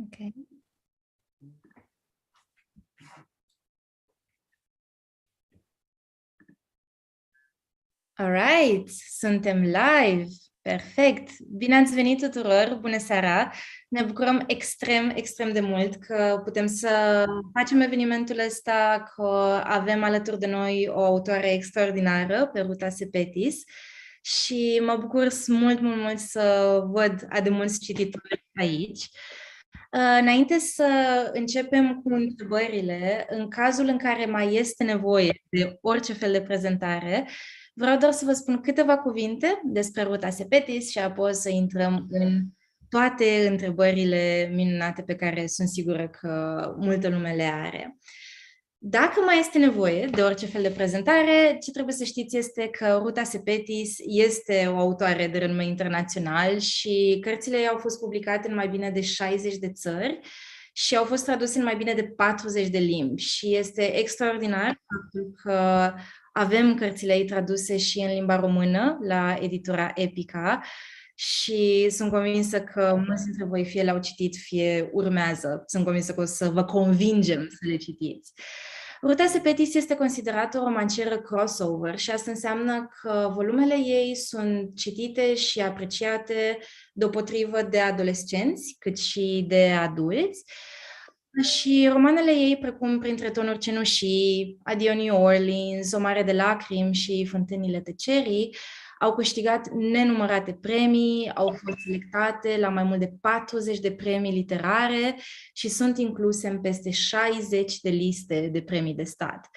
Ok. Alright, suntem live. Perfect. Bine ați venit tuturor. Bună seara. Ne bucurăm extrem de mult că putem să facem evenimentul ăsta, că avem alături de noi o autoare extraordinară pe Ruta Sepetys și mă bucur mult să văd atât de mulți cititori aici. Înainte să începem cu întrebările, în cazul în care mai este nevoie de orice fel de prezentare, vreau doar să vă spun câteva cuvinte despre Ruta Sepetys și apoi să intrăm în toate întrebările minunate pe care sunt sigură că multă lume le are. Dacă mai este nevoie de orice fel de prezentare, ce trebuie să știți este că Ruta Sepetys este o autoare de renume internațional și cărțile ei au fost publicate în mai bine de 60 de țări și au fost traduse în mai bine de 40 de limbi și este extraordinar faptul că avem cărțile ei traduse și în limba română la editura Epica și sunt convinsă că mulți dintre voi fie le-au citit, fie urmează. Sunt convinsă că o să vă convingem să le citiți. Ruta Sepetys este considerată o romancieră crossover și asta înseamnă că volumele ei sunt citite și apreciate deopotrivă de adolescenți, cât și de adulți. Și romanele ei, precum Printre tonuri cenușii, Adio New Orleans, O mare de lacrimi și Fântânile tăcerii, au câștigat nenumărate premii, au fost selectate la mai mult de 40 de premii literare și sunt incluse în peste 60 de liste de premii de stat.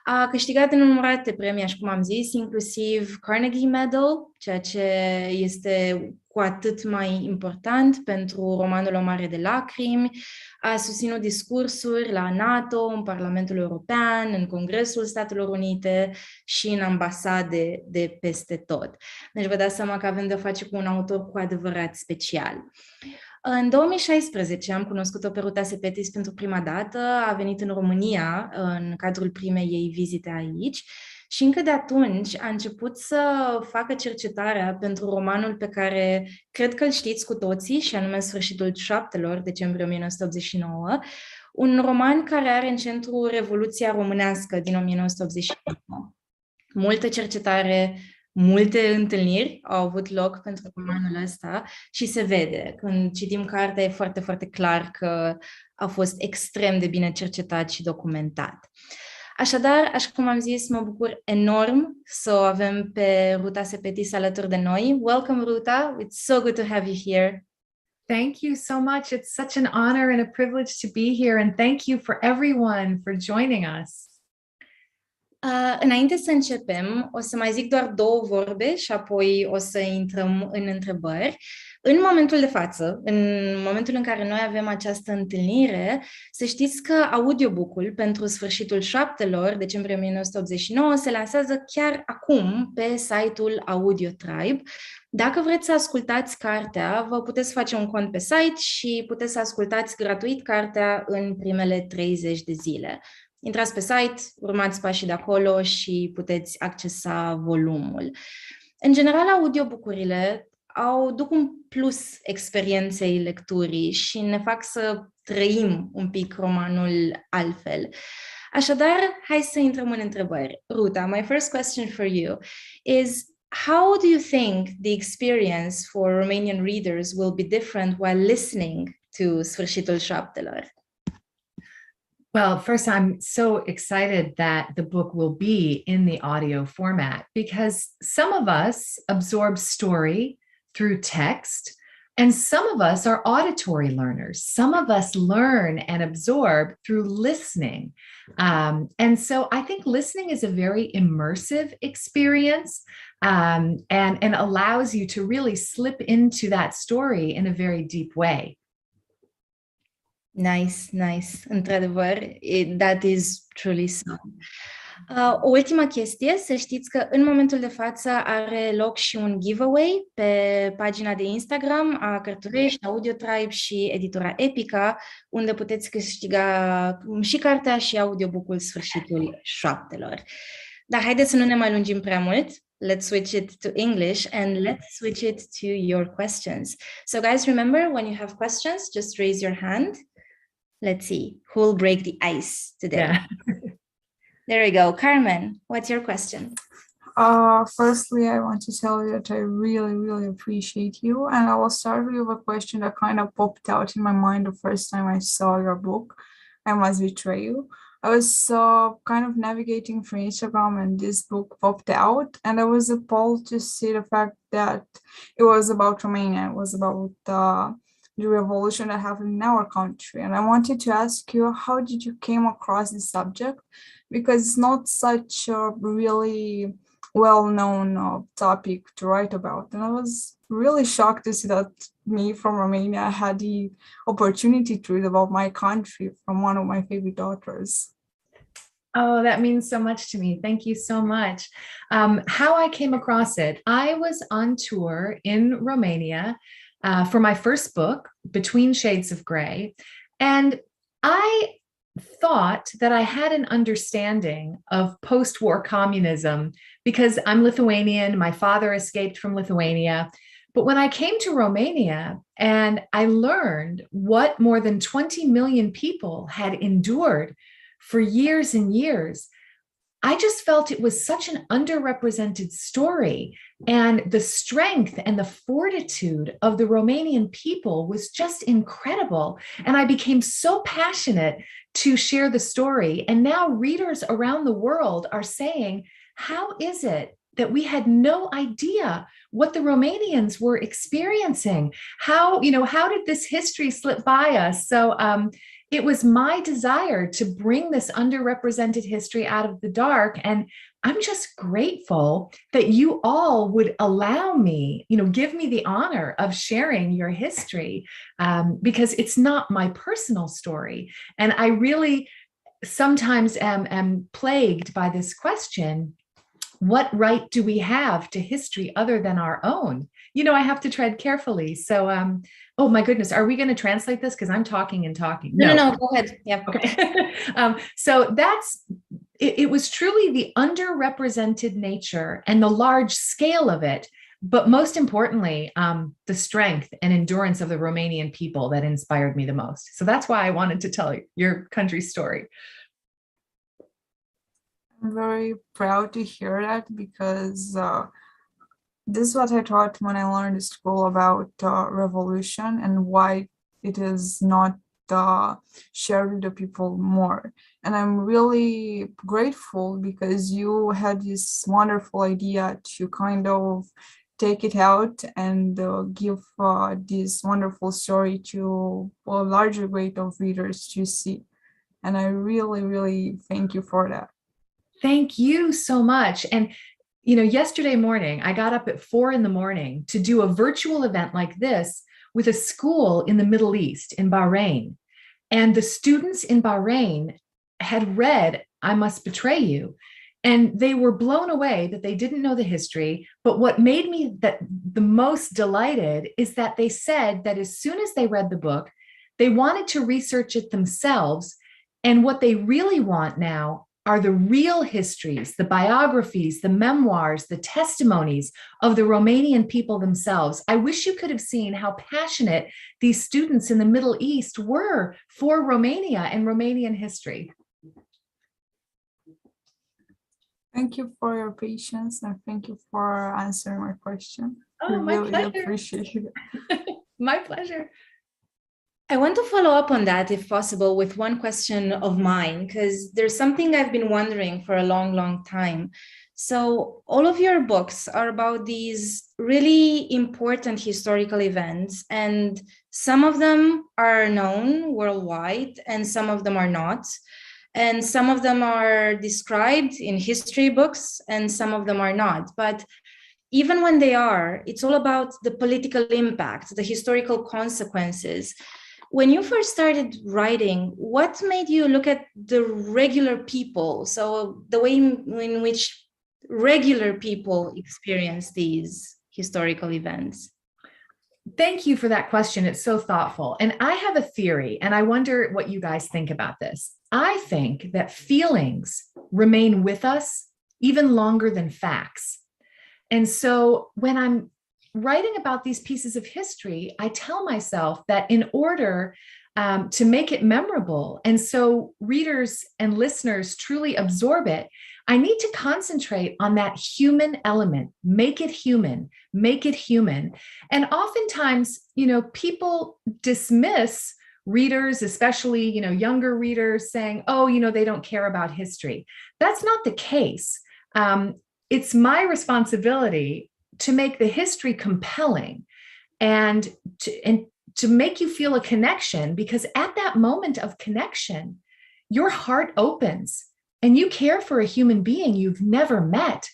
A câștigat nenumărate premii, așa cum am zis, inclusiv Carnegie Medal, ceea ce este cu atât mai important pentru romanul O mare de lacrimi, a susținut discursuri la NATO, în Parlamentul European, în Congresul Statelor Unite și în ambasade de peste tot. Deci vă dați seama că avem de-a face cu un autor cu adevărat special. În 2016 am cunoscut-o pe Ruta Sepetys pentru prima dată, a venit în România în cadrul primei ei vizite aici și încă de atunci a început să facă cercetarea pentru romanul pe care cred că îl știți cu toții și anume Sfârșitul Șoaptelor, decembrie 1989, un roman care are în centru Revoluția Românească din 1989. Multă cercetare, multe întâlniri au avut loc pentru romanul ăsta și se vede. Când citim cartea e foarte clar că a fost extrem de bine cercetat și documentat. Așadar, așa cum am zis, mă bucur enorm să o avem pe Ruta Sepetys alături de noi. Welcome, Ruta. It's so good to have you here. Thank you so much. It's such an honor and a privilege to be here, and thank you for everyone for joining us. Înainte să începem, o să mai zic doar 2 vorbe și apoi o să intrăm în întrebări. În momentul de față, în momentul în care noi avem această întâlnire, să știți că audiobook-ul pentru Sfârșitul Șoaptelor, decembrie 1989, se lansează chiar acum pe site-ul Audio Tribe. Dacă vreți să ascultați cartea, vă puteți face un cont pe site și puteți să ascultați gratuit cartea în primele 30 de zile. Intrați pe site, urmați pașii de acolo și puteți accesa volumul. În general, audiobook-urile duc un plus experienței lecturii și ne fac să trăim un pic romanul altfel. Așadar, hai să intrăm în întrebări. Ruta, my first question for you is, how do you think the experience for Romanian readers will be different while listening to Sfârșitul Șoaptelor? Well, first, I'm so excited that the book will be in the audio format because some of us absorb story through text and some of us are auditory learners. Some of us learn and absorb through listening. And so I think listening is a very immersive experience and allows you to really slip into that story in a very deep way. Nice. Într-adevăr, that is truly so. O ultima chestie, să știți că în momentul de față are loc și un giveaway pe pagina de Instagram a Carturești, Audio Tribe și editura Epica, unde puteți câștiga și cartea și audiobook-ul Sfârșitul Șoaptelor. Dar haideți să nu ne mai lungim prea mult. let's switch it to English and let's switch it to your questions. So guys, remember, when you have questions, just raise your hand. Let's see who will break the ice today. Yeah. There we go. Carmen, what's your question? Firstly, I want to tell you that I really, really appreciate you. And I will start with a question that kind of popped out in my mind the first time I saw your book, I Must Betray You. I was kind of navigating through Instagram and this book popped out, and I was appalled to see the fact that it was about Romania. It was about the revolution that happened in our country. And I wanted to ask you, how did you came across this subject? Because it's not such a really well-known topic to write about. And I was really shocked to see that me from Romania had the opportunity to read about my country from one of my favorite authors. Oh, that means so much to me. Thank you so much. How I came across it, I was on tour in Romania for my first book, Between Shades of Grey. And I thought that I had an understanding of post-war communism because I'm Lithuanian. My father escaped from Lithuania. But when I came to Romania and I learned what more than 20 million people had endured for years and years, I just felt it was such an underrepresented story. And the strength and the fortitude of the Romanian people was just incredible. And I became so passionate to share the story. And now readers around the world are saying, how is it that we had no idea what the Romanians were experiencing? How did this history slip by us? So it was my desire to bring this underrepresented history out of the dark. And I'm just grateful that you all would allow me, give me the honor of sharing your history, because it's not my personal story. And I really sometimes am plagued by this question: what right do we have to history other than our own? I have to tread carefully. So, oh my goodness, are we going to translate this? Because I'm talking and talking. No, go ahead. Yeah. Okay. So it was truly the underrepresented nature and the large scale of it, but most importantly, the strength and endurance of the Romanian people that inspired me the most. So that's why I wanted to tell your country's story. I'm very proud to hear that, because this is what I taught when I learned in school about revolution and why it is not shared with the people more. And I'm really grateful because you had this wonderful idea to kind of take it out and give this wonderful story to a larger weight of readers to see. And I really, really thank you for that. Thank you so much. And, yesterday morning, I got up at 4 a.m. to do a virtual event like this with a school in the Middle East, in Bahrain. And the students in Bahrain had read I Must Betray You. And they were blown away that they didn't know the history. But what made me the most delighted is that they said that as soon as they read the book, they wanted to research it themselves. And what they really want now are the real histories, the biographies, the memoirs, the testimonies of the Romanian people themselves. I wish you could have seen how passionate these students in the Middle East were for Romania and Romanian history. Thank you for your patience, and thank you for answering my question. Oh, my really pleasure. Appreciate it. My pleasure. I want to follow up on that, if possible, with one question of mine, because there's something I've been wondering for a long, long time. So all of your books are about these really important historical events, and some of them are known worldwide and some of them are not. And some of them are described in history books and some of them are not. But even when they are, it's all about the political impact, the historical consequences. When you first started writing, what made you look at the regular people? So the way in which regular people experience these historical events? Thank you for that question. It's so thoughtful. And I have a theory, and I wonder what you guys think about this. I think that feelings remain with us even longer than facts. And so when I'm writing about these pieces of history, I tell myself that in order to make it memorable, and so readers and listeners truly absorb it, I need to concentrate on that human element, make it human, make it human. And oftentimes, people dismiss readers, especially, younger readers, saying, oh, they don't care about history. That's not the case. It's my responsibility to make the history compelling and to make you feel a connection, because at that moment of connection, your heart opens and you care for a human being you've never met.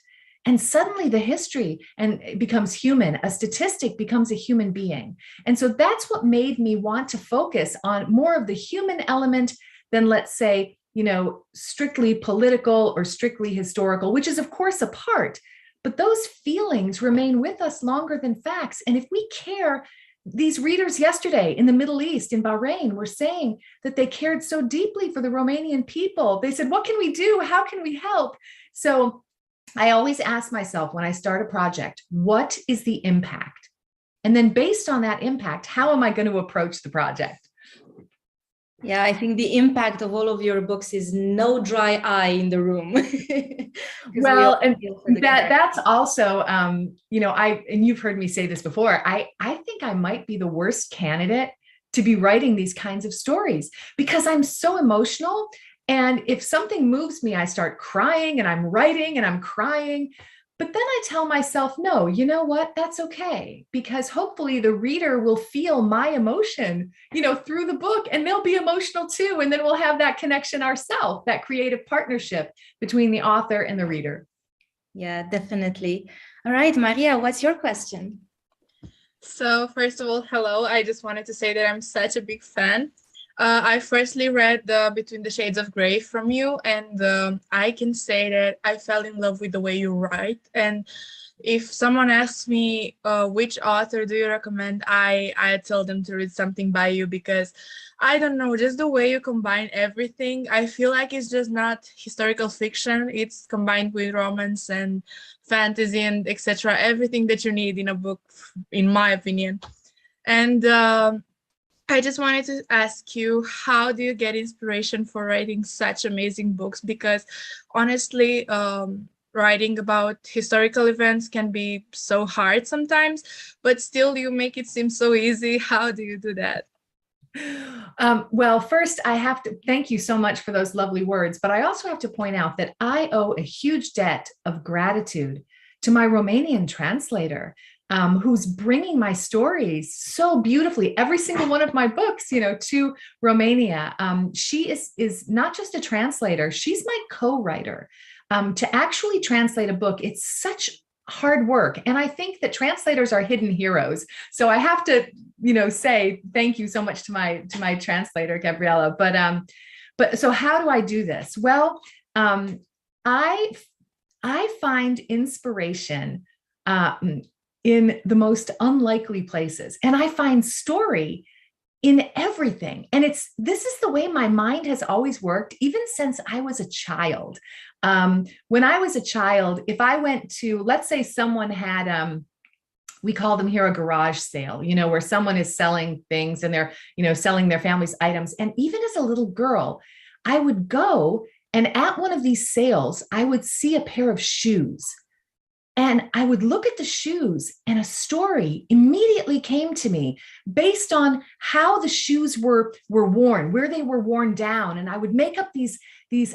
And suddenly the history it becomes human. A statistic becomes a human being. And so that's what made me want to focus on more of the human element than, let's say, strictly political or strictly historical, which is of course a part, but those feelings remain with us longer than facts. And if we care, these readers yesterday in the Middle East, in Bahrain, were saying that they cared so deeply for the Romanian people. They said, what can we do? How can we help? So I always ask myself when I start a project, what is the impact? And then based on that impact, how am I going to approach the project? Yeah, I think the impact of all of your books is no dry eye in the room. Well, and that's also, and you've heard me say this before, I think I might be the worst candidate to be writing these kinds of stories because I'm so emotional. And if something moves me, I start crying and I'm writing and I'm crying. But then I tell myself, no, you know what? That's okay. Because hopefully the reader will feel my emotion, through the book, and they'll be emotional too. And then we'll have that connection ourselves, that creative partnership between the author and the reader. Yeah, definitely. All right, Maria, what's your question? So first of all, hello. I just wanted to say that I'm such a big fan. I firstly read Between the Shades of Grey from you, and I can say that I fell in love with the way you write. And if someone asks me which author do you recommend, I tell them to read something by you, because I don't know, just the way you combine everything. I feel like it's just not historical fiction. It's combined with romance and fantasy and etc. Everything that you need in a book, in my opinion. And I just wanted to ask you, how do you get inspiration for writing such amazing books? Because honestly, writing about historical events can be so hard sometimes, but still you make it seem so easy. How do you do that? Well, first, I have to thank you so much for those lovely words, but I also have to point out that I owe a huge debt of gratitude to my Romanian translator, who's bringing my stories so beautifully, every single one of my books, to Romania. She is not just a translator, she's my co-writer. To actually translate a book, it's such hard work. And I think that translators are hidden heroes. So I have to, say thank you so much to my translator, Gabriella. But so how do I do this? Well, I find inspiration in the most unlikely places. And I find story in everything. And this is the way my mind has always worked, even since I was a child. When I was a child, if I went to, let's say someone had, we call them here a garage sale, where someone is selling things and they're, selling their family's items. And even as a little girl, I would go, and at one of these sales, I would see a pair of shoes. And I would look at the shoes, and a story immediately came to me based on how the shoes were worn, where they were worn down. And I would make up these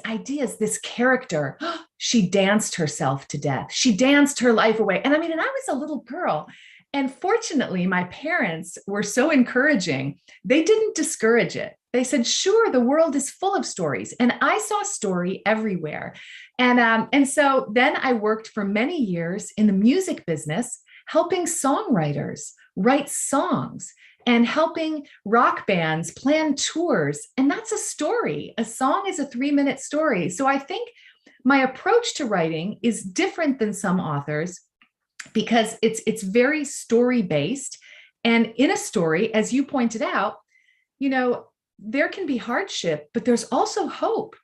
ideas, this character. She danced herself to death. She danced her life away. And I was a little girl. And fortunately, my parents were so encouraging. They didn't discourage it. They said, sure, the world is full of stories. And I saw story everywhere. And so then I worked for many years in the music business, helping songwriters write songs and helping rock bands plan tours. And that's a story. A song is a 3-minute story. So I think my approach to writing is different than some authors because it's very story-based. And in a story, as you pointed out, there can be hardship, but there's also hope.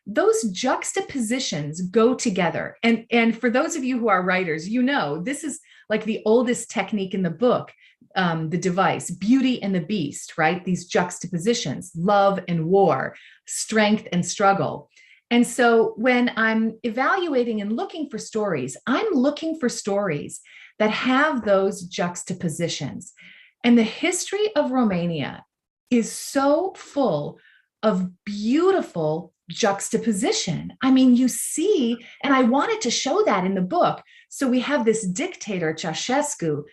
those juxtapositions go together. And for those of you who are writers, you know, this is like the oldest technique in the book, the device, Beauty and the Beast, right? These juxtapositions, love and war, strength and struggle. And so when I'm evaluating and looking for stories, I'm looking for stories that have those juxtapositions. And the history of Romania is so full of beautiful juxtaposition. I mean, you see, and I wanted to show that in the book. So we have this dictator, Ceausescu,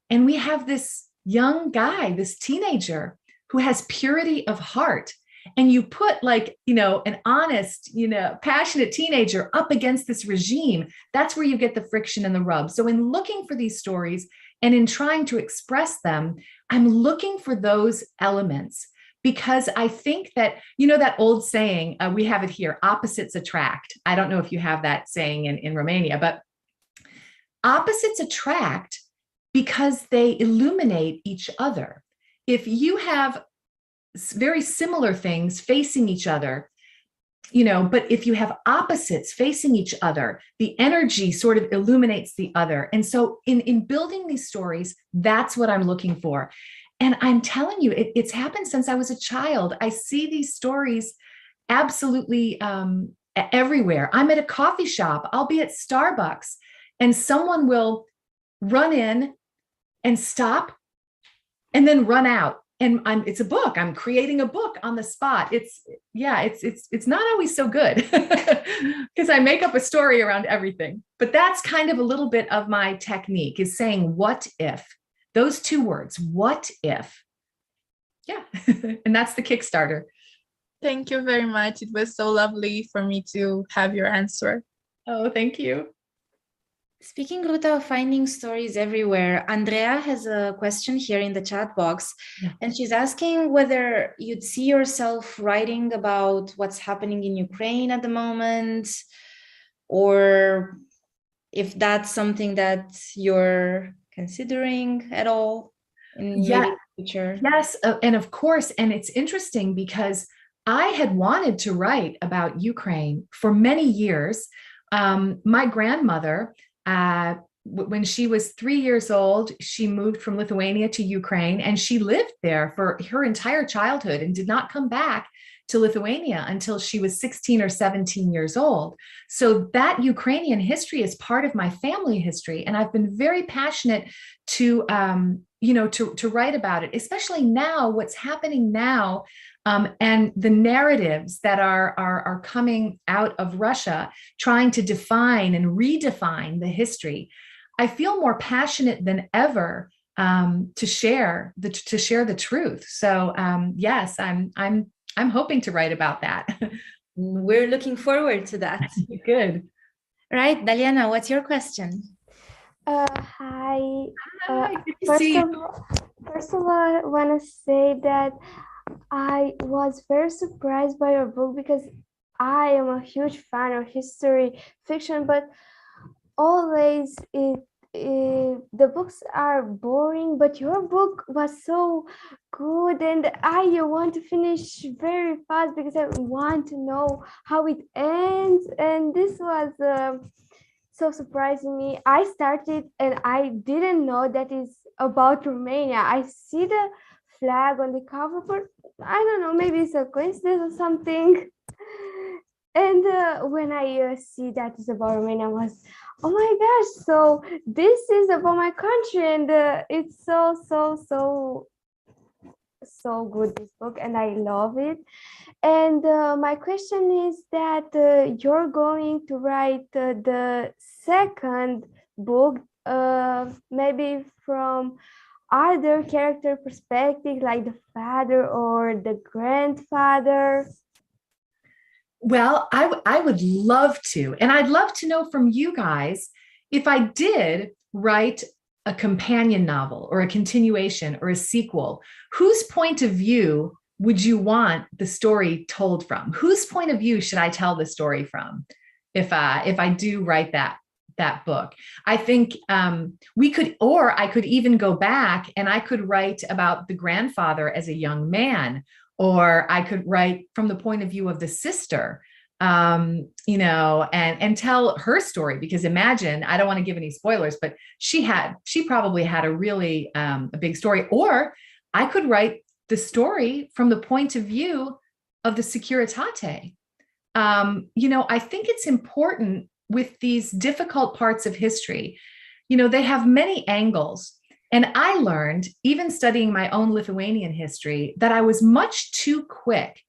and we have this young guy, this teenager who has purity of heart. And you put like, you know, an honest, you know, passionate teenager up against this regime. That's where you get the friction and the rub. So in looking for these stories and in trying to express them, I'm looking for those elements because I think that, you know, that old saying, we have it here, opposites attract. I don't know if you have that saying in Romania, but opposites attract because they illuminate each other. If you have very similar things facing each other, you know, but if you have opposites facing each other, the energy sort of illuminates the other. And so in building these stories, that's what I'm looking for. And I'm telling you, it's happened since I was a child. I see these stories absolutely everywhere. I'm at a coffee shop, I'll be at Starbucks, and someone will run in and stop and then run out. And it's a book. I'm creating a book on the spot. It's not always so good because I make up a story around everything. But that's kind of a little bit of my technique, is saying, what if? Those two words, what if? Yeah. And that's the Kickstarter. Thank you very much. It was so lovely for me to have your answer. Oh, thank you. Speaking, Ruta, of finding stories everywhere, Andrea has a question here in the chat box, and she's asking whether you'd see yourself writing about what's happening in Ukraine at the moment, or if that's something that you're considering at all in the future. Yes, and of course, and it's interesting because I had wanted to write about Ukraine for many years. My grandmother, when she was 3 years old, she moved from Lithuania to Ukraine, and she lived there for her entire childhood and did not come back to Lithuania until she was 16 or 17 years old. So that Ukrainian history is part of my family history. And I've been very passionate to write about it, especially now, what's happening now. And the narratives that are coming out of Russia, trying to define and redefine the history. I feel more passionate than ever to share the truth. So yes, I'm hoping to write about that. We're looking forward to that. Good. Right, Daliana, what's your question? Hi. Good to see you. First of all, I want to say that I was very surprised by your book because I am a huge fan of history fiction, but always the books are boring, but your book was so good, and I want to finish very fast because I want to know how it ends, and this was so surprising me. I started and I didn't know that it's about Romania. I see the flag on the cover, but I don't know, maybe it's a coincidence or something. And when I see that it's about Romania, I was, oh my gosh, so this is about my country, and it's so good, this book, and I love it. And my question is that you're going to write the second book, maybe from other character perspective, like the father or the grandfather? Well, I would love to. And I'd love to know from you guys, if I did write a companion novel or a continuation or a sequel, whose point of view would you want the story told from? Whose point of view should I tell the story from if I do write that book? I think I could even go back and I could write about the grandfather as a young man, or I could write from the point of view of the sister. and tell her story, because imagine, I don't want to give any spoilers, but she probably had a really a big story. Or I could write the story from the point of view of the Securitate. I think it's important with these difficult parts of history, they have many angles. And I learned, even studying my own Lithuanian history, that I was much too quick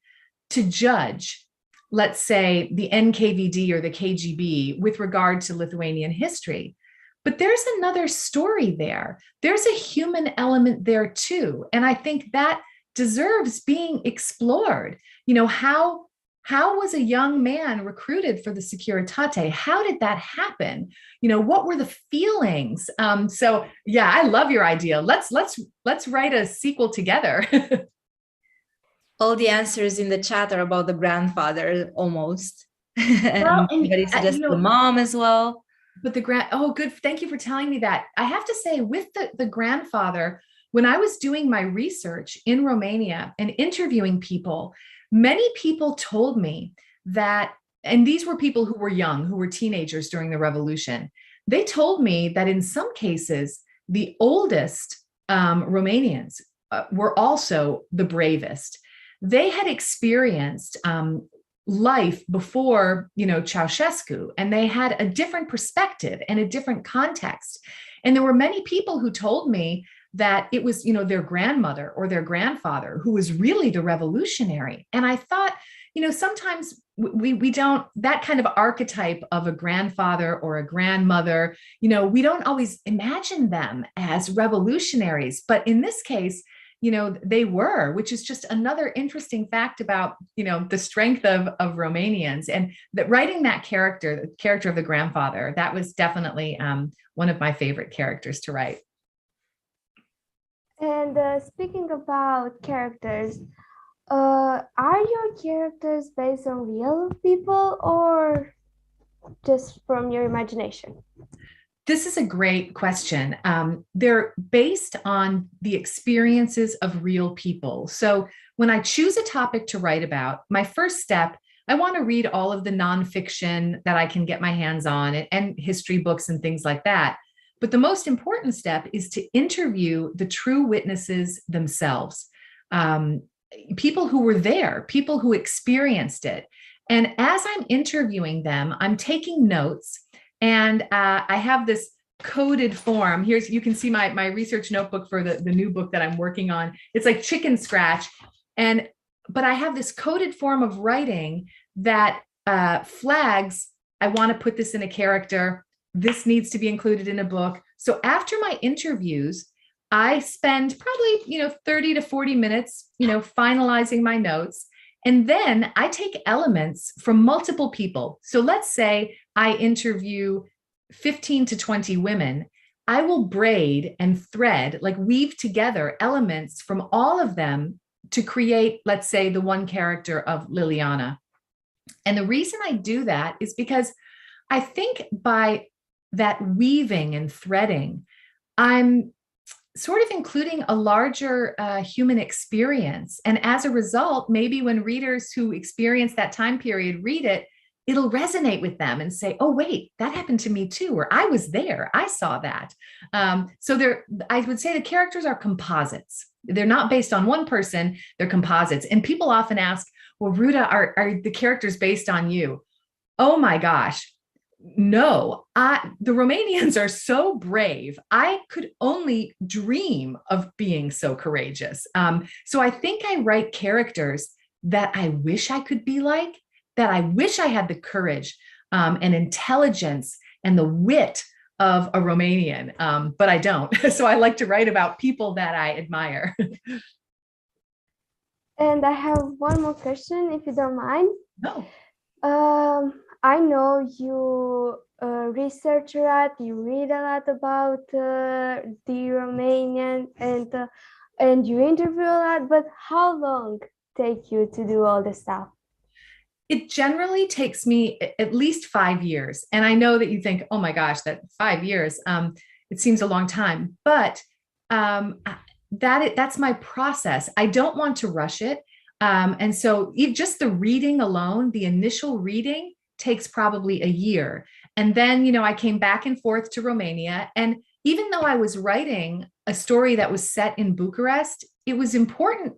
to judge, let's say, the NKVD or the KGB with regard to Lithuanian history. But there's another story there. There's a human element there too. And I think that deserves being explored. How was a young man recruited for the Securitate? How did that happen? What were the feelings? So yeah, I love your idea. Let's write a sequel together. All the answers in the chat are about the grandfather almost. Well, Everybody suggests the mom as well. But oh, good. Thank you for telling me that. I have to say, with the grandfather, when I was doing my research in Romania and interviewing people, many people told me that, and these were people who were young, who were teenagers during the revolution. They told me that in some cases, the oldest Romanians were also the bravest. They had experienced life before, Ceausescu, and they had a different perspective and a different context. And there were many people who told me that it was, their grandmother or their grandfather who was really the revolutionary. And I thought, sometimes we don't, that kind of archetype of a grandfather or a grandmother, we don't always imagine them as revolutionaries. But in this case, they were, which is just another interesting fact about, the strength of Romanians. And that writing that character, the character of the grandfather, that was definitely one of my favorite characters to write. And speaking about characters, are your characters based on real people or just from your imagination? This is a great question. They're based on the experiences of real people. So when I choose a topic to write about, my first step, I want to read all of the nonfiction that I can get my hands on and history books and things like that. But the most important step is to interview the true witnesses themselves, people who were there, people who experienced it. And as I'm interviewing them, I'm taking notes. And I have this coded form. You can see my research notebook for the new book that I'm working on. It's like chicken scratch. But I have this coded form of writing that flags, I want to put this in a character. This needs to be included in a book. So after my interviews, I spend probably, 30 to 40 minutes, finalizing my notes. And then I take elements from multiple people. So let's say I interview 15 to 20 women. I will braid and thread, weave together elements from all of them to create, let's say, the one character of Liliana. And the reason I do that is because I think by that weaving and threading, I'm sort of including a larger human experience. And as a result, maybe when readers who experience that time period read it, it'll resonate with them and say, oh, wait, that happened to me too, or I was there, I saw that. So I would say the characters are composites. They're not based on one person, they're composites. And people often ask, well, Ruta, are the characters based on you? Oh my gosh. No, the Romanians are so brave. I could only dream of being so courageous. So I think I write characters that I wish I could be like, that I wish I had the courage and intelligence and the wit of a Romanian, but I don't. So I like to write about people that I admire. And I have one more question, if you don't mind. No. I know you research a lot, you read a lot about the Romanian and you interview a lot, but how long take you to do all this stuff? It generally takes me at least 5 years. And I know that you think, oh my gosh, that 5 years, it seems a long time, but that's my process. I don't want to rush it. And so just the reading alone, the initial reading takes probably a year. And then, you know, I came back and forth to Romania. And even though I was writing a story that was set in Bucharest, it was important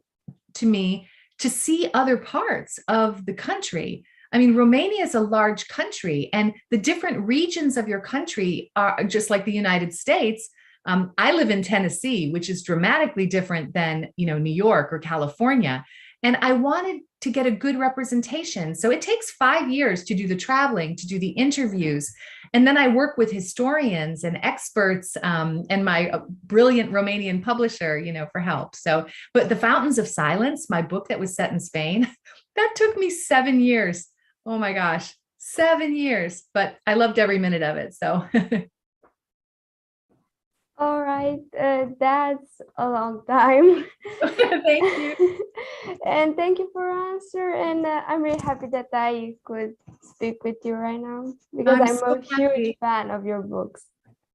to me to see other parts of the country. I mean, Romania is a large country, and the different regions of your country are just like the United States. I live in Tennessee, which is dramatically different than, you know, New York or California. And I wanted to get a good representation. So it takes 5 years to do the traveling, to do the interviews. And then I work with historians and experts and my brilliant Romanian publisher, you know, for help. So, but The Fountains of Silence, my book that was set in Spain, that took me 7 years. Oh my gosh, 7 years, but I loved every minute of it. So. All right, that's a long time. Thank you. And thank you for answer. And I'm really happy that I could speak with you right now, because I'm so a huge fan of your books.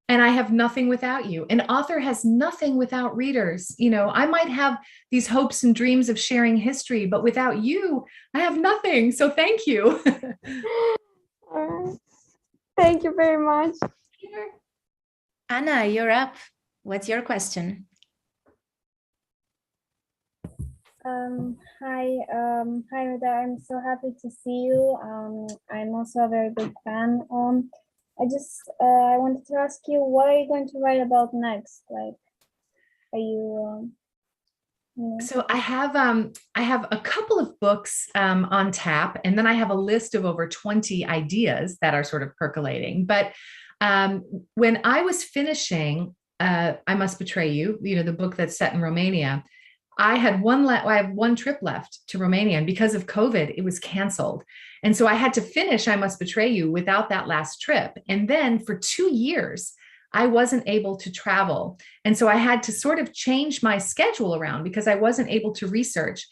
And I have nothing without you. An author has nothing without readers. You know, I might have these hopes and dreams of sharing history, but without you, I have nothing. So thank you. All right. Thank you very much. Anna, you're up. What's your question? Hi, Ruta. I'm so happy to see you. I'm also a very big fan. I wanted to ask you, what are you going to write about next? Like, are you? So I have a couple of books on tap, and then I have a list of over 20 ideas that are sort of percolating. But when I was finishing I Must Betray You, you know, the book that's set in Romania, I have one trip left to Romania, and because of COVID, it was canceled. And so I had to finish I Must Betray You without that last trip. And then for 2 years, I wasn't able to travel. And so I had to sort of change my schedule around because I wasn't able to research.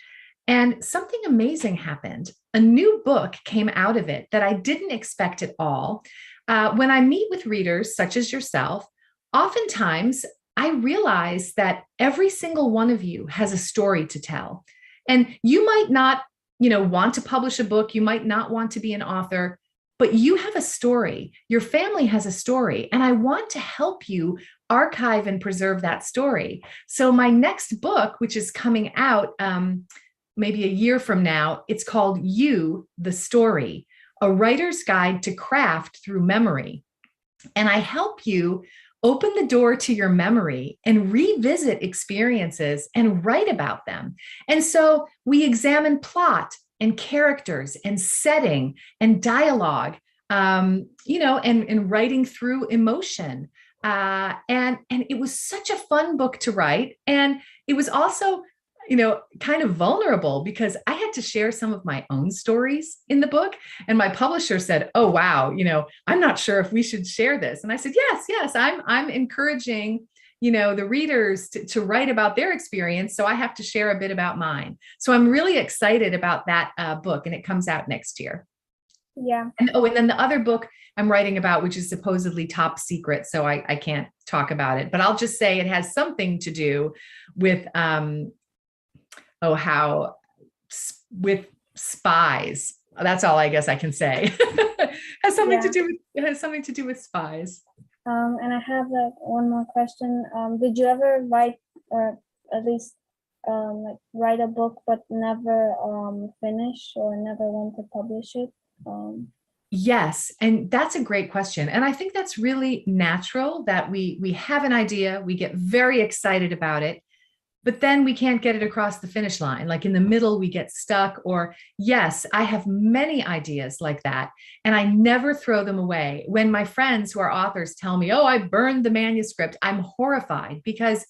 And something amazing happened. A new book came out of it that I didn't expect at all. When I meet with readers such as yourself, oftentimes I realize that every single one of you has a story to tell. And you might not, you know, want to publish a book. You might not want to be an author, but you have a story. Your family has a story. And I want to help you archive and preserve that story. So my next book, which is coming out maybe a year from now, it's called You, the Story, a writer's guide to craft through memory. And I help you open the door to your memory and revisit experiences and write about them. And so we examine plot and characters and setting and dialogue, you know, and writing through emotion. And it was such a fun book to write. And it was also, you know, kind of vulnerable because I had to share some of my own stories in the book. And my publisher said, oh, wow, you know, I'm not sure if we should share this. And I said, yes, I'm encouraging, you know, the readers to write about their experience. So I have to share a bit about mine. So I'm really excited about that book, and it comes out next year. Yeah. And then the other book I'm writing about, which is supposedly top secret, so I can't talk about it, but I'll just say it has something to do with, with spies. That's all I guess I can say. has something to do with spies. And I have like one more question. Did you ever write, or at least like write a book but never finish or never want to publish it? Yes, and that's a great question. And I think that's really natural that we have an idea, we get very excited about it, but then we can't get it across the finish line. Like in the middle, we get stuck. Or yes, I have many ideas like that, and I never throw them away. When my friends who are authors tell me, oh, I burned the manuscript, I'm horrified, because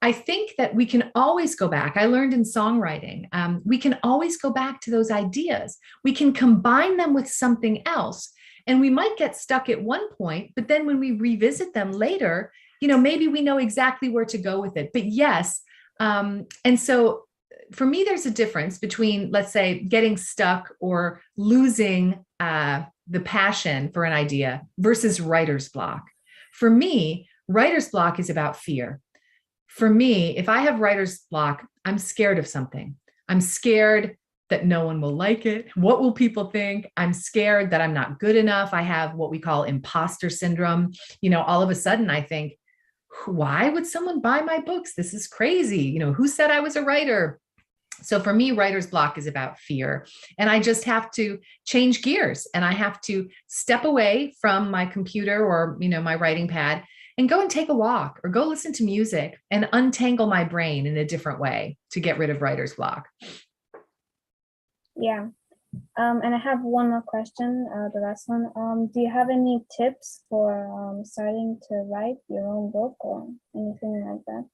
I think that we can always go back. I learned in songwriting, we can always go back to those ideas. We can combine them with something else. And we might get stuck at one point, but then when we revisit them later, you know, maybe we know exactly where to go with it. But yes, and so for me, there's a difference between, let's say, getting stuck or losing the passion for an idea versus writer's block. For me, writer's block is about fear. For me, if I have writer's block, I'm scared of something. I'm scared that no one will like it. What will people think? I'm scared that I'm not good enough. I have what we call imposter syndrome. All of a sudden I think, why would someone buy my books? This is crazy. Who said I was a writer? So for me, writer's block is about fear. And I just have to change gears, and I have to step away from my computer or, my writing pad and go and take a walk or go listen to music and untangle my brain in a different way to get rid of writer's block. Yeah. And I have one more question, the last one. Do you have any tips for starting to write your own book or anything like that?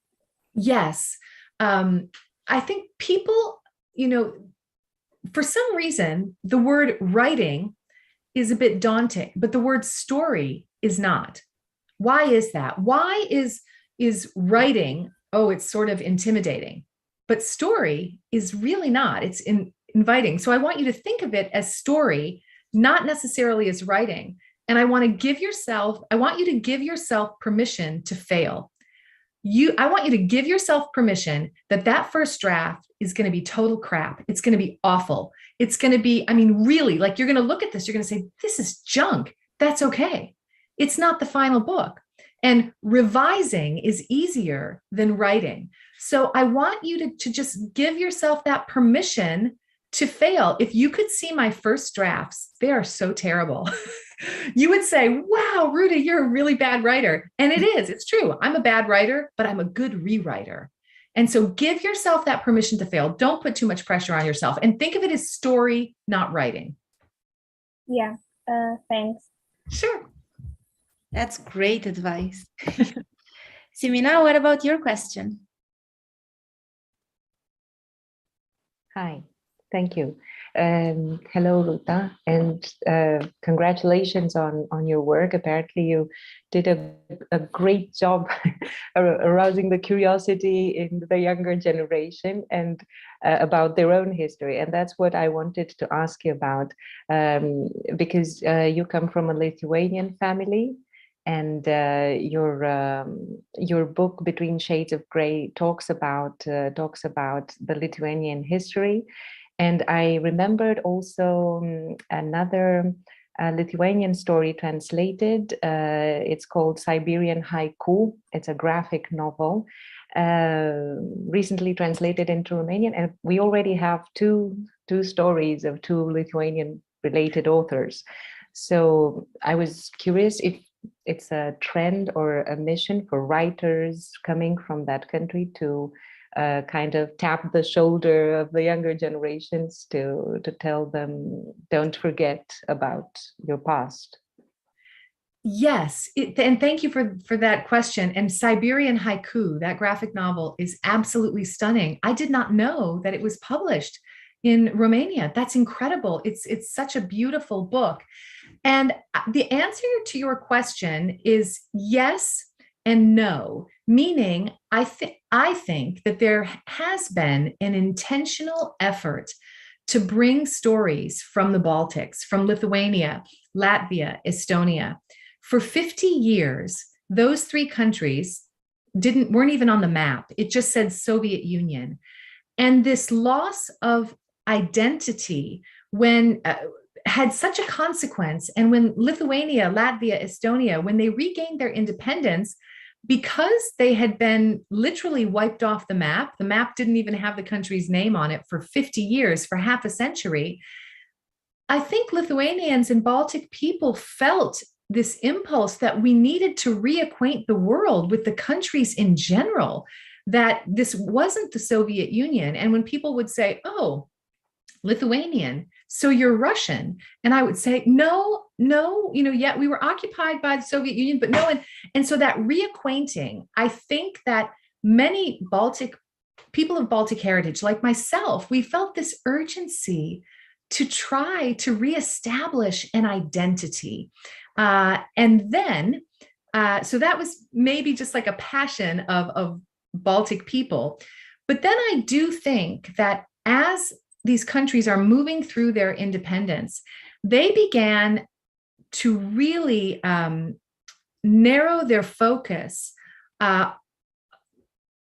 Yes. I think people, for some reason, the word writing is a bit daunting, but the word story is not. Why is that? Why is writing, it's sort of intimidating, but story is really not. It's inviting. So I want you to think of it as story, not necessarily as writing. And I want you to give yourself permission to fail. I want you to give yourself permission that first draft is going to be total crap. It's going to be awful. It's going to be, really, like, you're going to look at this, you're going to say, this is junk. That's okay. It's not the final book. And revising is easier than writing. So I want you to just give yourself that permission to fail. If you could see my first drafts, they are so terrible. You would say, wow, Ruta, you're a really bad writer. And it's true. I'm a bad writer, but I'm a good rewriter. And so give yourself that permission to fail. Don't put too much pressure on yourself, and think of it as story, not writing. Yeah, thanks. Sure. That's great advice. Simina, what about your question? Hi, thank you. Hello, Ruta, and congratulations on your work. Apparently you did a great job arousing the curiosity in the younger generation and about their own history. And that's what I wanted to ask you about, because you come from a Lithuanian family, and your book Between Shades of Grey talks about the Lithuanian history. And I remembered also another Lithuanian story translated. It's called Siberian Haiku. It's a graphic novel, recently translated into Romanian. And we already have two stories of two Lithuanian related authors. So I was curious if it's a trend or a mission for writers coming from that country to kind of tap the shoulder of the younger generations to tell them, don't forget about your past. Yes, and thank you for that question. And Siberian Haiku, that graphic novel, is absolutely stunning. I did not know that it was published in Romania. That's incredible. It's such a beautiful book. And the answer to your question is yes and no, meaning I think that there has been an intentional effort to bring stories from the Baltics, from Lithuania, Latvia, Estonia. For 50 years, those three countries weren't even on the map. It just said Soviet Union. And this loss of identity had such a consequence. And when Lithuania, Latvia, Estonia, when they regained their independence, because they had been literally wiped off the map didn't even have the country's name on it for 50 years, for half a century. I think Lithuanians and Baltic people felt this impulse that we needed to reacquaint the world with the countries in general, that this wasn't the Soviet Union. And when people would say, oh, Lithuanian, so you're Russian. And I would say, no, yeah, we were occupied by the Soviet Union, but no. And so that reacquainting, I think that many people of Baltic heritage, like myself, we felt this urgency to try to reestablish an identity. And then, so that was maybe just like a passion of Baltic people. But then I do think that as these countries are moving through their independence, they began to really narrow their focus, that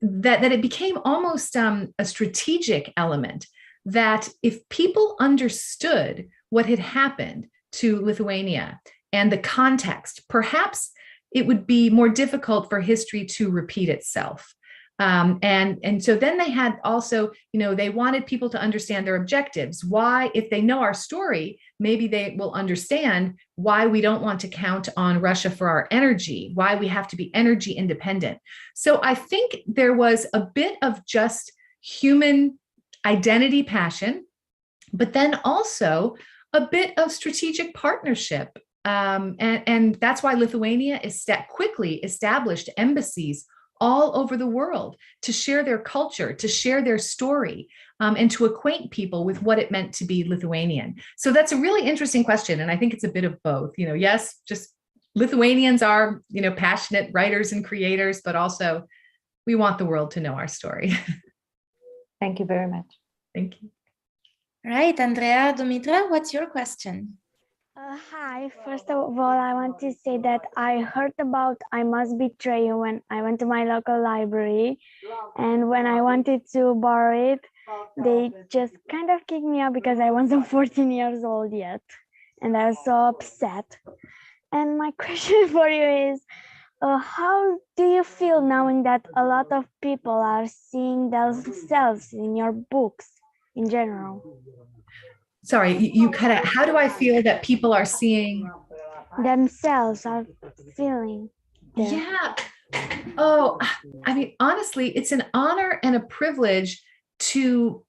it became almost a strategic element. that if people understood what had happened to Lithuania and the context, perhaps it would be more difficult for history to repeat itself. And so then they had also, they wanted people to understand their objectives. Why, if they know our story, maybe they will understand why we don't want to count on Russia for our energy, why we have to be energy independent. So I think there was a bit of just human identity passion, but then also a bit of strategic partnership. And that's why Lithuania quickly established embassies all over the world to share their culture, to share their story, and to acquaint people with what it meant to be Lithuanian. So that's a really interesting question. And I think it's a bit of both. Yes, just Lithuanians are, passionate writers and creators, but also we want the world to know our story. Thank you very much. Thank you. Right, Andrea, Dumitra, what's your question? Hi, first of all, I want to say that I heard about I Must Betray You when I went to my local library. And when I wanted to borrow it, they just kind of kicked me out because I wasn't 14 years old yet. And I was so upset. And my question for you is, how do you feel knowing that a lot of people are seeing themselves in your books in general? Sorry, you cut out. How do I feel that people are seeing themselves, are feeling them? Yeah. Oh, I mean, honestly, it's an honor and a privilege to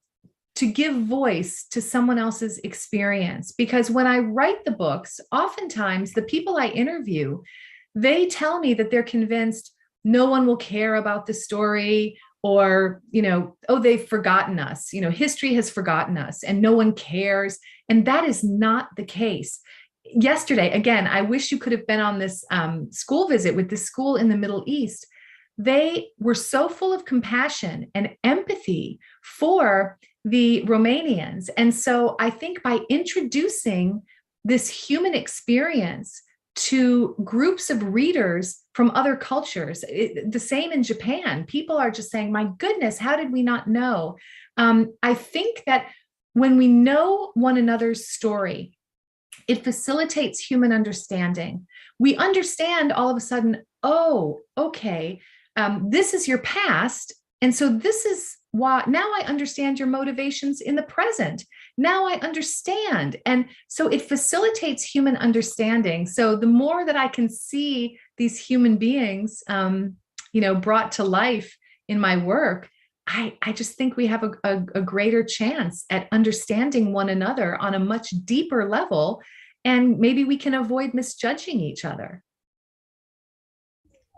give voice to someone else's experience, because when I write the books, oftentimes the people I interview, they tell me that they're convinced no one will care about the story, or, oh, they've forgotten us, history has forgotten us and no one cares. And that is not the case. Yesterday, again, I wish you could have been on this school visit with this school in the Middle East. They were so full of compassion and empathy for the Romanians. And so I think by introducing this human experience to groups of readers from other cultures, the same in Japan, people are just saying, my goodness, how did we not know? I think that when we know one another's story, it facilitates human understanding. We understand all of a sudden, oh, okay, this is your past. And so this is why now I understand your motivations in the present. Now I understand. And so it facilitates human understanding. So the more that I can see these human beings, brought to life in my work, I just think we have a greater chance at understanding one another on a much deeper level. And maybe we can avoid misjudging each other.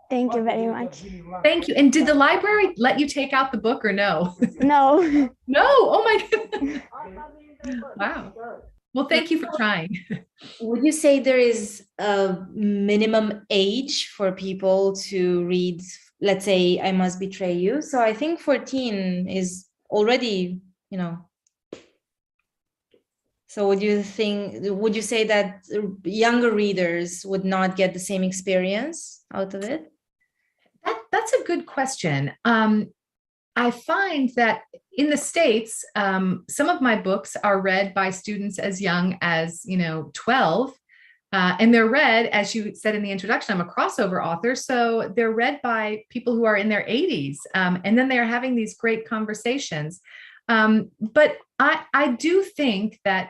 Thank you very much. Thank you. And did the library let you take out the book or no? No. No. Oh my goodness. Wow. Well, thank you for trying. Would you say there is a minimum age for people to read, let's say, I Must Betray You? So I think 14 is already, So would you say that younger readers would not get the same experience out of it? That's a good question. I find that in the States, some of my books are read by students as young as, 12. And they're read, as you said in the introduction, I'm a crossover author. So they're read by people who are in their 80s. And then they're having these great conversations. But I do think that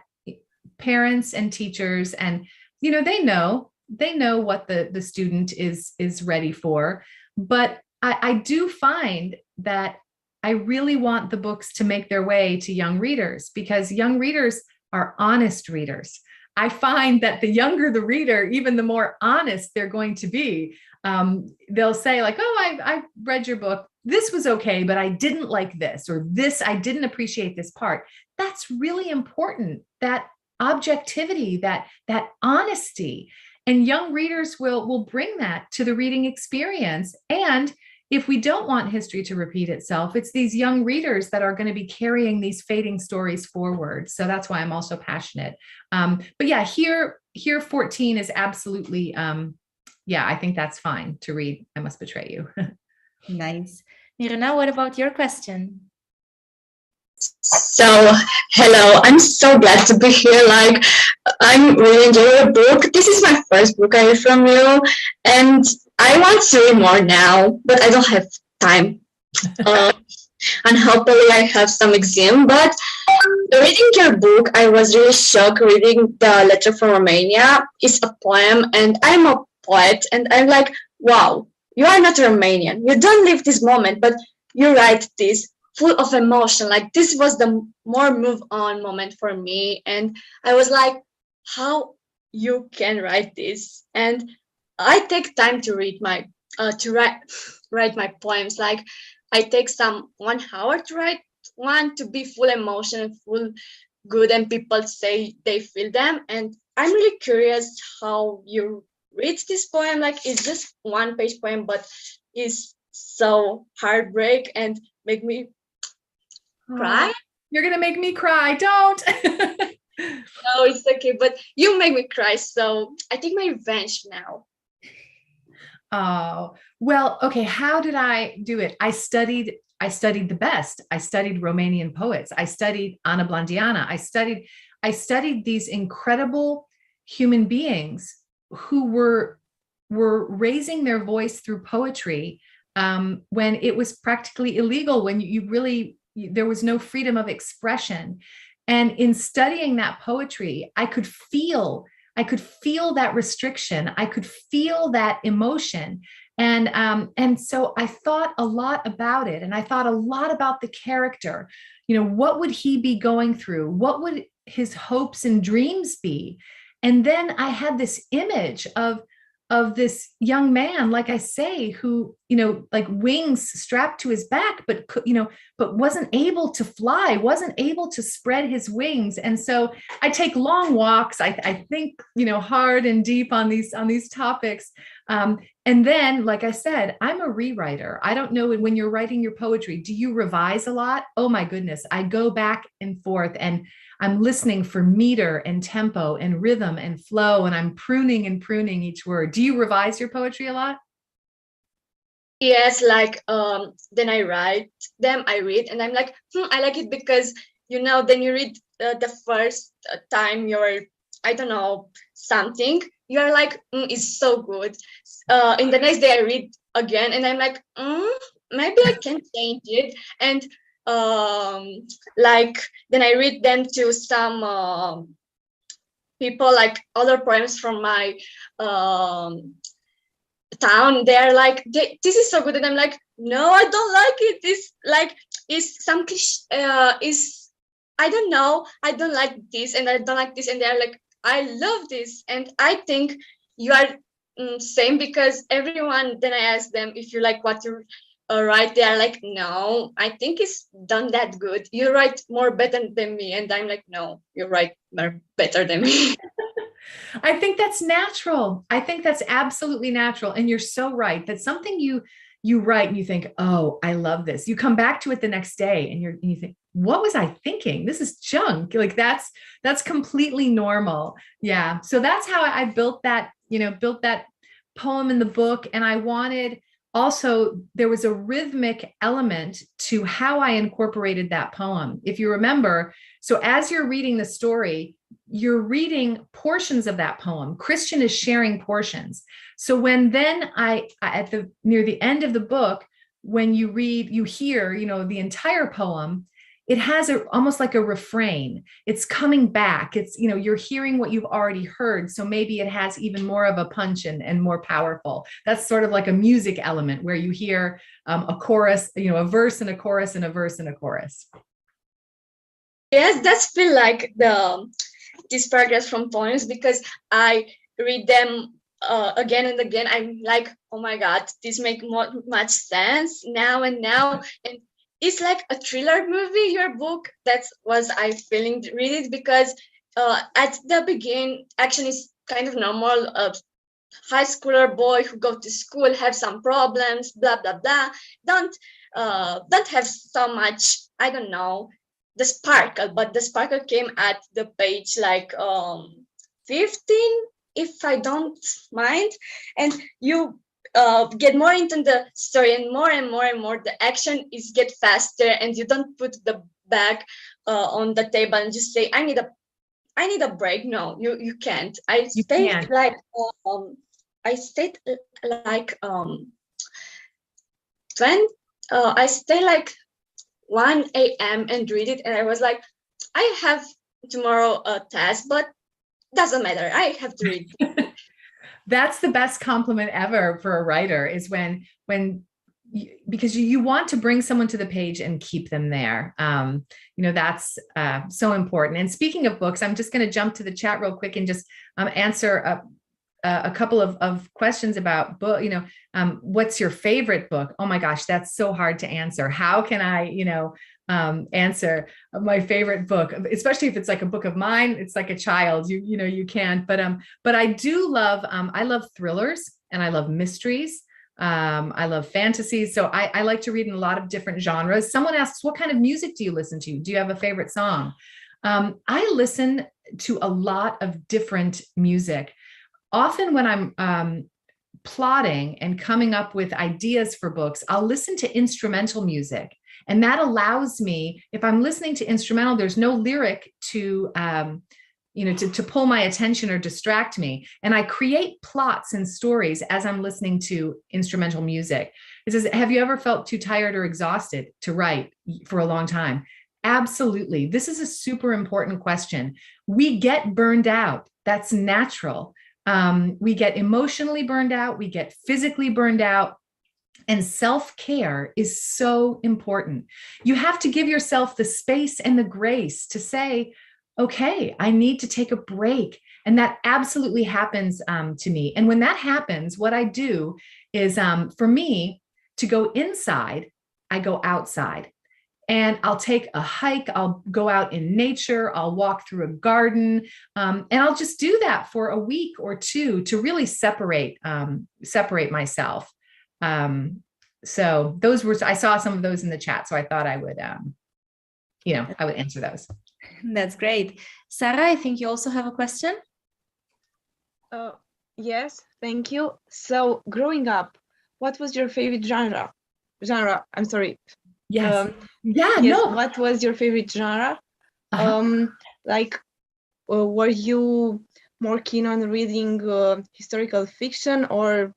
parents and teachers and, they know what the student is ready for. But I do find that I really want the books to make their way to young readers, because young readers are honest readers. I find that the younger the reader, even the more honest they're going to be. They'll say like, oh, I read your book. This was okay, but I didn't like this, or this, I didn't appreciate this part. That's really important, that objectivity, that honesty. And young readers will bring that to the reading experience. And if we don't want history to repeat itself, it's these young readers that are going to be carrying these fading stories forward. So that's why I'm also passionate. But yeah, here 14 is absolutely, I think that's fine to read I Must Betray You. Nice. Mirna, what about your question? So, hello, I'm so glad to be here. Like, I'm really enjoying the book. This is my first book I read from you, and I want to read more now, but I don't have time. And hopefully I have some exam. But reading your book, I was really shocked reading the letter from Romania. It's a poem, and I'm a poet, and I'm like, wow, you are not Romanian. You don't live this moment, but you write this full of emotion. Like, this was the more move on moment for me, and I was like, how you can write this? And I take time to read my write my poems. Like, I take some 1 hour to write one, to be full emotion, full good, and people say they feel them. And I'm really curious how you read this poem. Like, it's just 1-page poem, but it's so heartbreak and make me cry. You're gonna make me cry. Don't. No, it's okay, but you make me cry, so I take my revenge now. Oh, well, okay. How did I do it? I studied the best. I studied Romanian poets. I studied Ana Blandiana. I studied these incredible human beings who were raising their voice through poetry when it was practically illegal, when there was no freedom of expression. And in studying that poetry, I could feel that restriction. I could feel that emotion. And so I thought a lot about it. And I thought a lot about the character. You know, what would he be going through? What would his hopes and dreams be? And then I had this image of this young man, like I say, who, you know, like wings strapped to his back, but wasn't able to fly, wasn't able to spread his wings. And so I take long walks. I think, you know, hard and deep on these topics. And then, like I said, I'm a rewriter. I don't know, when you're writing your poetry, do you revise a lot? Oh my goodness. I go back and forth, and I'm listening for meter and tempo and rhythm and flow, and I'm pruning each word. Do you revise your poetry a lot? Yes, like then I write them, I read, and I'm like, I like it, because, you know, then you read the first time you're, I don't know, something, you're like, it's so good. In the next day I read again, and I'm like, maybe I can change it. And like, then I read them to some people, like other poems from my town. They're like, this is so good, and I'm like, no, I don't like it. This, like, is some is, I don't know, I don't like this, and I don't like this, and they're like, I love this. And I think you are same, because everyone, then I ask them, if you like what you write, they are like, no, I think it's done that good. You write more better than me. And I'm like, no, you write more better than me. I think that's natural. I think that's absolutely natural. And you're so right. That's something you write and you think, oh, I love this. You come back to it the next day and you think, what was I thinking? This is junk. Like, that's completely normal. Yeah. So that's how I built that poem in the book. And I wanted, also, there was a rhythmic element to how I incorporated that poem. If you remember, so as you're reading the story, you're reading portions of that poem. Christian is sharing portions. So when then near the end of the book, when you read, you hear, the entire poem, it has almost like a refrain. It's coming back. It's, you're hearing what you've already heard. So maybe it has even more of a punch and more powerful. That's sort of like a music element where you hear a chorus, a verse and a chorus and a verse and a chorus. Yes, that's feel like these paragraphs from poems, because I read them again and again. I'm like, oh my God, this makes much sense now and now. And it's like a thriller movie, your book. That was I feeling read it, because at the beginning, action is kind of normal. High schooler boy who go to school, have some problems, blah blah blah. Don't have so much, I don't know, the sparkle. But the sparkle came at the page like 15, if I don't mind, and you get more into the story, and more the action is get faster, and you don't put the back on the table and just say, I need a break. No, you can't. I stayed like 1 a.m. and read it, and I was like, I have tomorrow a test, but doesn't matter. I have to read. That's the best compliment ever for a writer, is when because you want to bring someone to the page and keep them there. That's so important. And speaking of books, I'm just going to jump to the chat real quick and just answer a couple of questions about book. What's your favorite book? Oh my gosh, that's so hard to answer. How can I, answer my favorite book, especially if it's like a book of mine? It's like a child, you can't. But I do love. I love thrillers and I love mysteries. I love fantasies. So I like to read in a lot of different genres. Someone asks, what kind of music do you listen to? Do you have a favorite song? I listen to a lot of different music. Often when I'm plotting and coming up with ideas for books, I'll listen to instrumental music. And that allows me, if I'm listening to instrumental, there's no lyric to pull my attention or distract me. And I create plots and stories as I'm listening to instrumental music. It says, have you ever felt too tired or exhausted to write for a long time? Absolutely. This is a super important question. We get burned out. That's natural. We get emotionally burned out. We get physically burned out. And self-care is so important. You have to give yourself the space and the grace to say, okay, I need to take a break. And that absolutely happens to me. And when that happens, what I do is, for me to go inside, I go outside. And I'll take a hike, I'll go out in nature, I'll walk through a garden, and I'll just do that for a week or two to really separate myself. So those were, I saw some of those in the chat, so I thought I would, I would answer those. That's great. Sarah, I think you also have a question. Yes, thank you. So growing up, what was your favorite genre? I'm sorry. Yes. What was your favorite genre? Were you more keen on reading historical fiction or?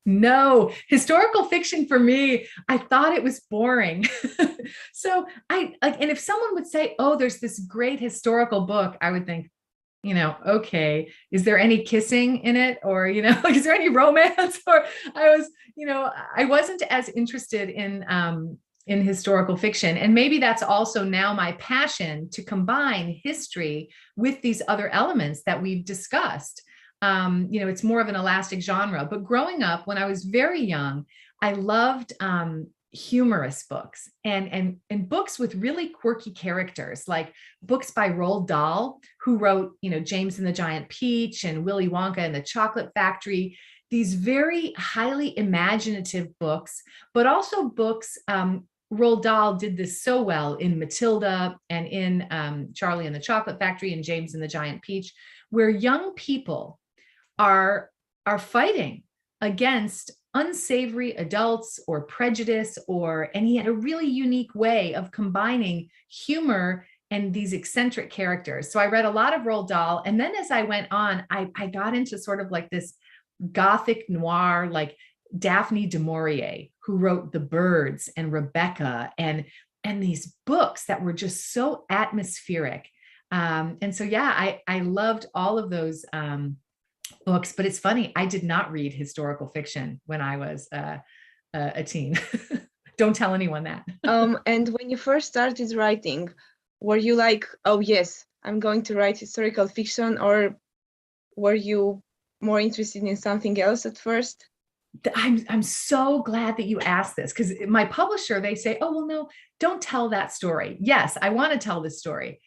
No, historical fiction for me, I thought it was boring. So and if someone would say, oh, there's this great historical book, I would think, okay, is there any kissing in it? Or, is there any romance? Or I wasn't as interested in historical fiction. And maybe that's also now my passion, to combine history with these other elements that we've discussed. It's more of an elastic genre. But growing up, when I was very young, I loved humorous books and books with really quirky characters, like books by Roald Dahl, who wrote, James and the Giant Peach and Willy Wonka and the Chocolate Factory. These very highly imaginative books, but also books. Roald Dahl did this so well in Matilda and in Charlie and the Chocolate Factory and James and the Giant Peach, where young people are fighting against unsavory adults or prejudice, and he had a really unique way of combining humor and these eccentric characters. So I read a lot of Roald Dahl. And then as I went on, I got into sort of like this gothic noir, like Daphne du Maurier, who wrote The Birds and Rebecca and these books that were just so atmospheric. And so, I loved all of those books, but it's funny, I did not read historical fiction when I was a teen. Don't tell anyone that. And when you first started writing, were you like, oh yes, I'm going to write historical fiction, or were you more interested in something else at first? I'm so glad that you asked this, because my publisher, they say, oh, well, no, don't tell that story. Yes, I want to tell this story.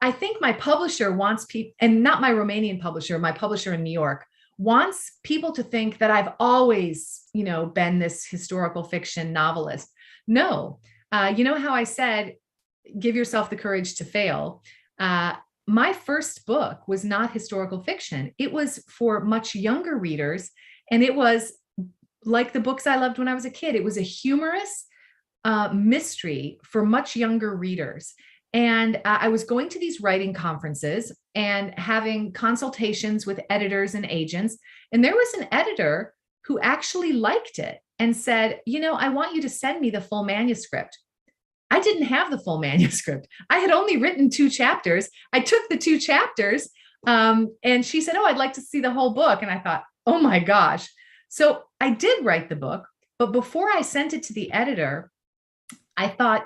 I think my publisher wants people, and not my Romanian publisher, my publisher in New York, wants people to think that I've always, been this historical fiction novelist. No, you know how I said, give yourself the courage to fail. My first book was not historical fiction. It was for much younger readers. And it was like the books I loved when I was a kid. It was a humorous, mystery for much younger readers. And I was going to these writing conferences and having consultations with editors and agents. And there was an editor who actually liked it and said, I want you to send me the full manuscript. I didn't have the full manuscript. I had only written 2 chapters. I took the 2 chapters and she said, I'd like to see the whole book. And I thought, oh my gosh. So I did write the book, but before I sent it to the editor, I thought,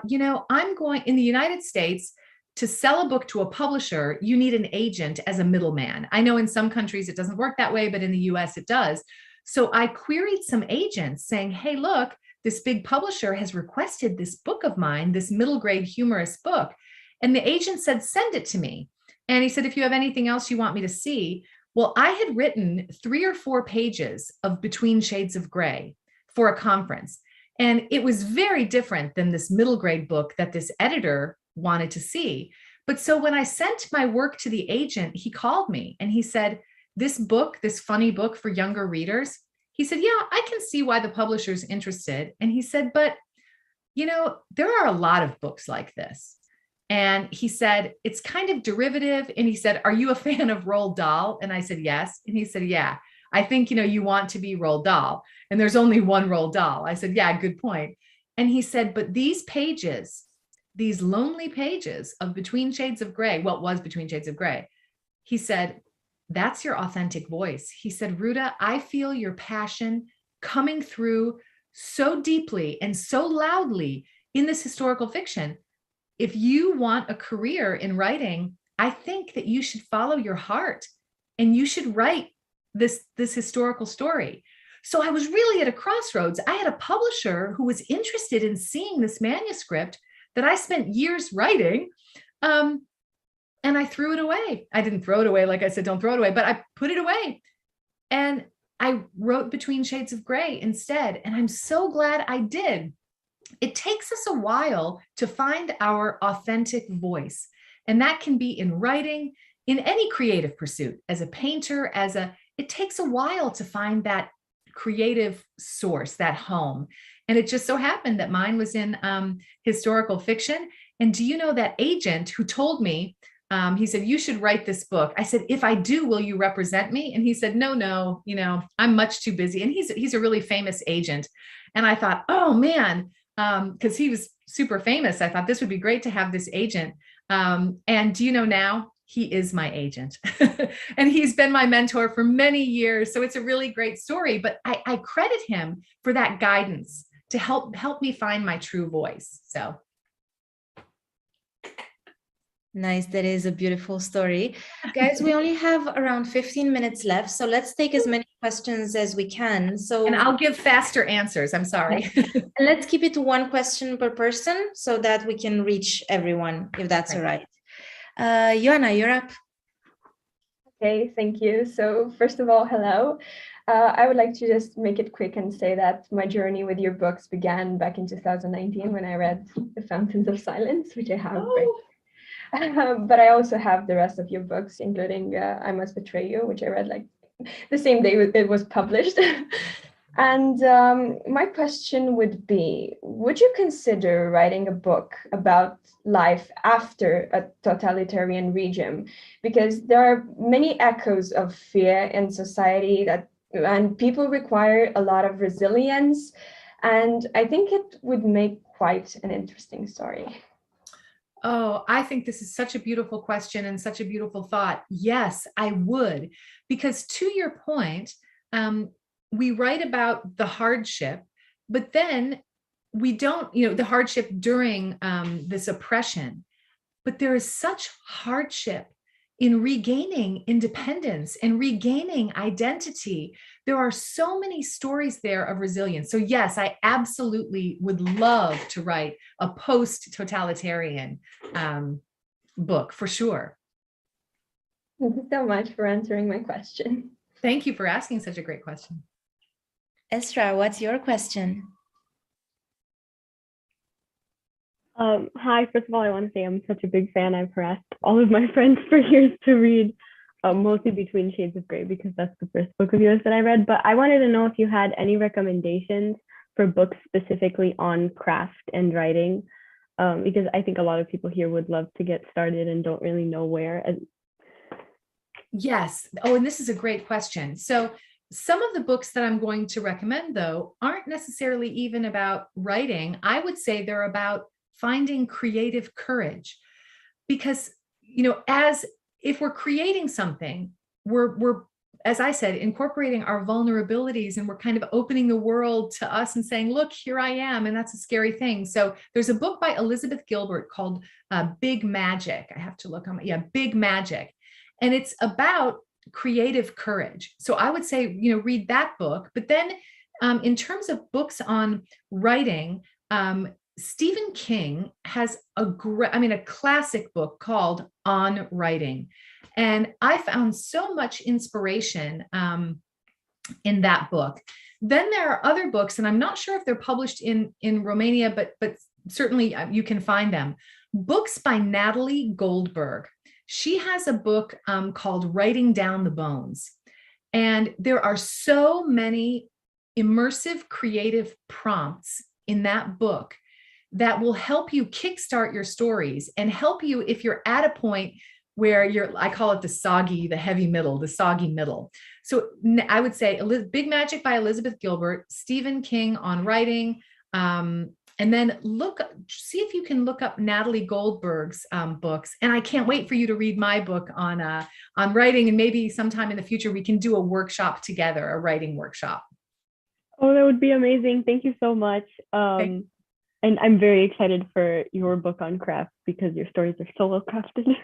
I'm going in the United States to sell a book to a publisher, you need an agent as a middleman. I know in some countries it doesn't work that way, but in the US it does. So I queried some agents saying, hey, look, this big publisher has requested this book of mine, this middle grade humorous book. And the agent said, send it to me. And he said, if you have anything else you want me to see. Well, I had written 3 or 4 pages of Between Shades of Gray for a conference. And it was very different than this middle grade book that this editor wanted to see. But so when I sent my work to the agent, he called me and he said, this book, this funny book for younger readers, he said, yeah, I can see why the publisher's interested. And he said, but, there are a lot of books like this. And he said, it's kind of derivative. And he said, are you a fan of Roald Dahl? And I said, yes. And he said, yeah, I think, you want to be Roald Dahl. And there's only one Roald Dahl. I said, yeah, good point. And he said, but these pages, these lonely pages of Between Shades of Gray, what was Between Shades of Gray, he said, that's your authentic voice. He said, Ruta, I feel your passion coming through so deeply and so loudly in this historical fiction. If you want a career in writing, I think that you should follow your heart and you should write this historical story. So I was really at a crossroads. I had a publisher who was interested in seeing this manuscript that I spent years writing. And I threw it away. I didn't throw it away. Like I said, don't throw it away, but I put it away. And I wrote Between Shades of Gray instead. And I'm so glad I did. It takes us a while to find our authentic voice. And that can be in writing, in any creative pursuit, as a painter, it takes a while to find that creative source, that home. And it just so happened that mine was in historical fiction. And do you know that agent who told me, he said, you should write this book. I said, if I do, will you represent me? And he said, no, I'm much too busy. And he's a really famous agent. And I thought, oh man, because he was super famous. I thought this would be great to have this agent. And do you know now? He is my agent and he's been my mentor for many years. So it's a really great story, but I credit him for that guidance to help me find my true voice. So. Nice. That is a beautiful story. Guys, we only have around 15 minutes left. So let's take as many questions as we can. So, and I'll give faster answers. I'm sorry. And let's keep it to 1 question per person so that we can reach everyone, if that's all right. Joanna, you're up. Okay, thank you. So first of all, hello. I would like to just make it quick and say that my journey with your books began back in 2019 when I read The Fountains of Silence, which I have read. But I also have the rest of your books, including I Must Betray You, which I read like the same day it was published. And my question would be, would you consider writing a book about life after a totalitarian regime? Because there are many echoes of fear in society and people require a lot of resilience. And I think it would make quite an interesting story. Oh, I think this is such a beautiful question and such a beautiful thought. Yes, I would, because to your point, we write about the hardship, but then we don't, the hardship during this oppression, but there is such hardship in regaining independence and regaining identity. There are so many stories there of resilience. So yes, I absolutely would love to write a post-totalitarian book for sure. Thank you so much for answering my question. Thank you for asking such a great question. Esra, what's your question? Hi, first of all, I want to say I'm such a big fan. I've harassed all of my friends for years to read mostly Between Shades of Grey because that's the first book of yours that I read. But I wanted to know if you had any recommendations for books specifically on craft and writing, because I think a lot of people here would love to get started and don't really know where. Yes. Oh, and this is a great question. So some of the books that I'm going to recommend, though, aren't necessarily even about writing. I would say they're about finding creative courage, because, you know, as if we're creating something, we're, as I said, incorporating our vulnerabilities, and we're kind of opening the world to us and saying, look, here I am. And that's a scary thing. So there's a book by Elizabeth Gilbert called Big Magic. I have to look on, Big Magic. And it's about creative courage. So I would say, you know, read that book. But then in terms of books on writing, Stephen King has a classic book called On Writing. And I found so much inspiration in that book. Then there are other books, and I'm not sure if they're published in Romania, but certainly you can find them. Books by Natalie Goldberg. She has a book called Writing Down the Bones. And there are so many immersive creative prompts in that book that will help you kickstart your stories and help you if you're at a point where I call it the heavy middle, the soggy middle. So I would say Big Magic by Elizabeth Gilbert, Stephen King on writing, and then see if you can look up Natalie Goldberg's books. And I can't wait for you to read my book on writing. And maybe sometime in the future, we can do a workshop together, a writing workshop. Oh, that would be amazing. Thank you so much. And I'm very excited for your book on craft, because your stories are so well crafted.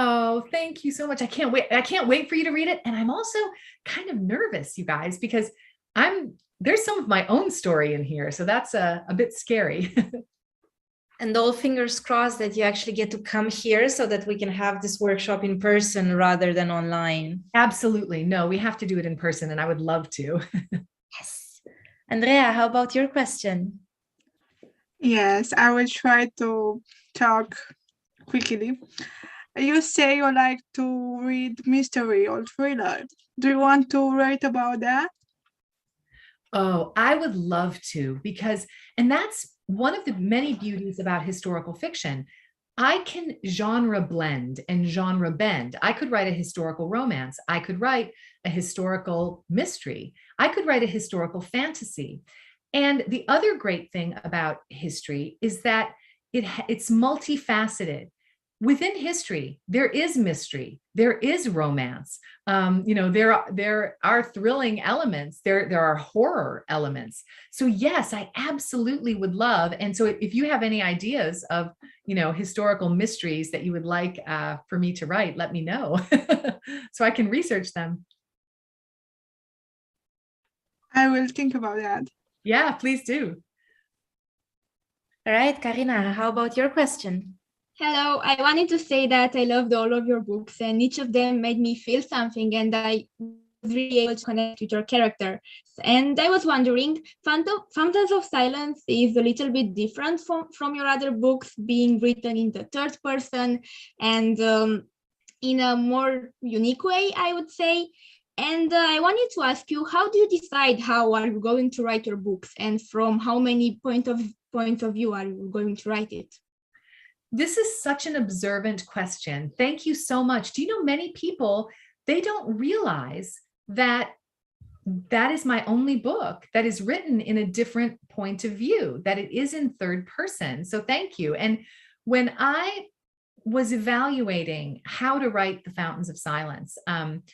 Oh, thank you so much. I can't wait. I can't wait for you to read it. And I'm also kind of nervous, you guys, because there's some of my own story in here. So that's a bit scary. And all fingers crossed that you actually get to come here so that we can have this workshop in person rather than online. Absolutely. No, we have to do it in person, and I would love to. Yes. Andrea, how about your question? Yes, I will try to talk quickly. You say you like to read mystery or thriller. Do you want to write about that? Oh, I would love to, and that's one of the many beauties about historical fiction. I can genre blend and genre bend. I could write a historical romance. I could write a historical mystery. I could write a historical fantasy. And the other great thing about history is that it's multifaceted. Within history, there is mystery, there is romance. There are thrilling elements, there are horror elements. So yes, I absolutely would love. And so if you have any ideas of, historical mysteries that you would like for me to write, let me know so I can research them. I will think about that. Yeah, please do. All right, Karina, how about your question? Hello, I wanted to say that I loved all of your books, and each of them made me feel something, and I was really able to connect with your characters. And I was wondering, Fountains of Silence is a little bit different from your other books, being written in the third person and in a more unique way, I would say. And I wanted to ask you, how do you decide how are you going to write your books, and from how many points of view are you going to write it? This is such an observant question. Thank you so much. Do you know, many people, they don't realize that that is my only book that is written in a different point of view, that it is in third person. So thank you. And when I was evaluating how to write The Fountains of Silence, as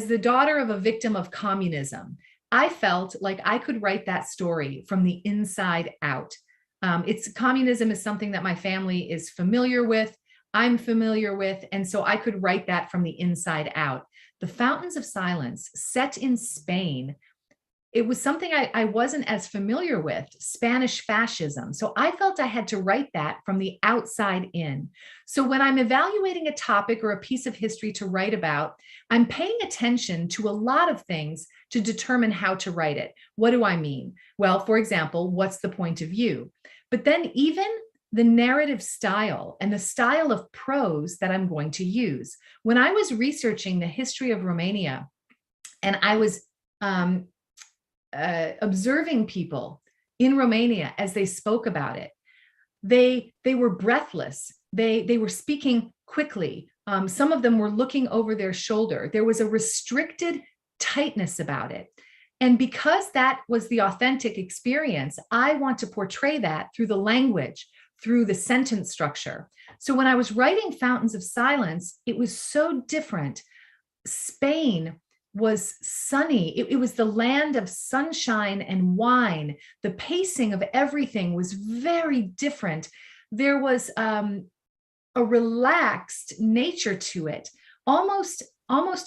the daughter of a victim of communism, I felt like I could write that story from the inside out. Communism is something that my family is familiar with, I'm familiar with, and so I could write that from the inside out. The Fountains of Silence, set in Spain, it was something I wasn't as familiar with, Spanish fascism. So I felt I had to write that from the outside in. So when I'm evaluating a topic or a piece of history to write about, I'm paying attention to a lot of things to determine how to write it. What do I mean? Well, for example, what's the point of view? But then even the narrative style and the style of prose that I'm going to use. When I was researching the history of Romania, and I was observing people in Romania as they spoke about it. They were breathless. They were speaking quickly. Some of them were looking over their shoulder. There was a restricted tightness about it. And because that was the authentic experience, I want to portray that through the language, through the sentence structure. So when I was writing Fountains of Silence, it was so different. Spain was sunny. It was the land of sunshine and wine. The pacing of everything was very different. There was a relaxed nature to it, almost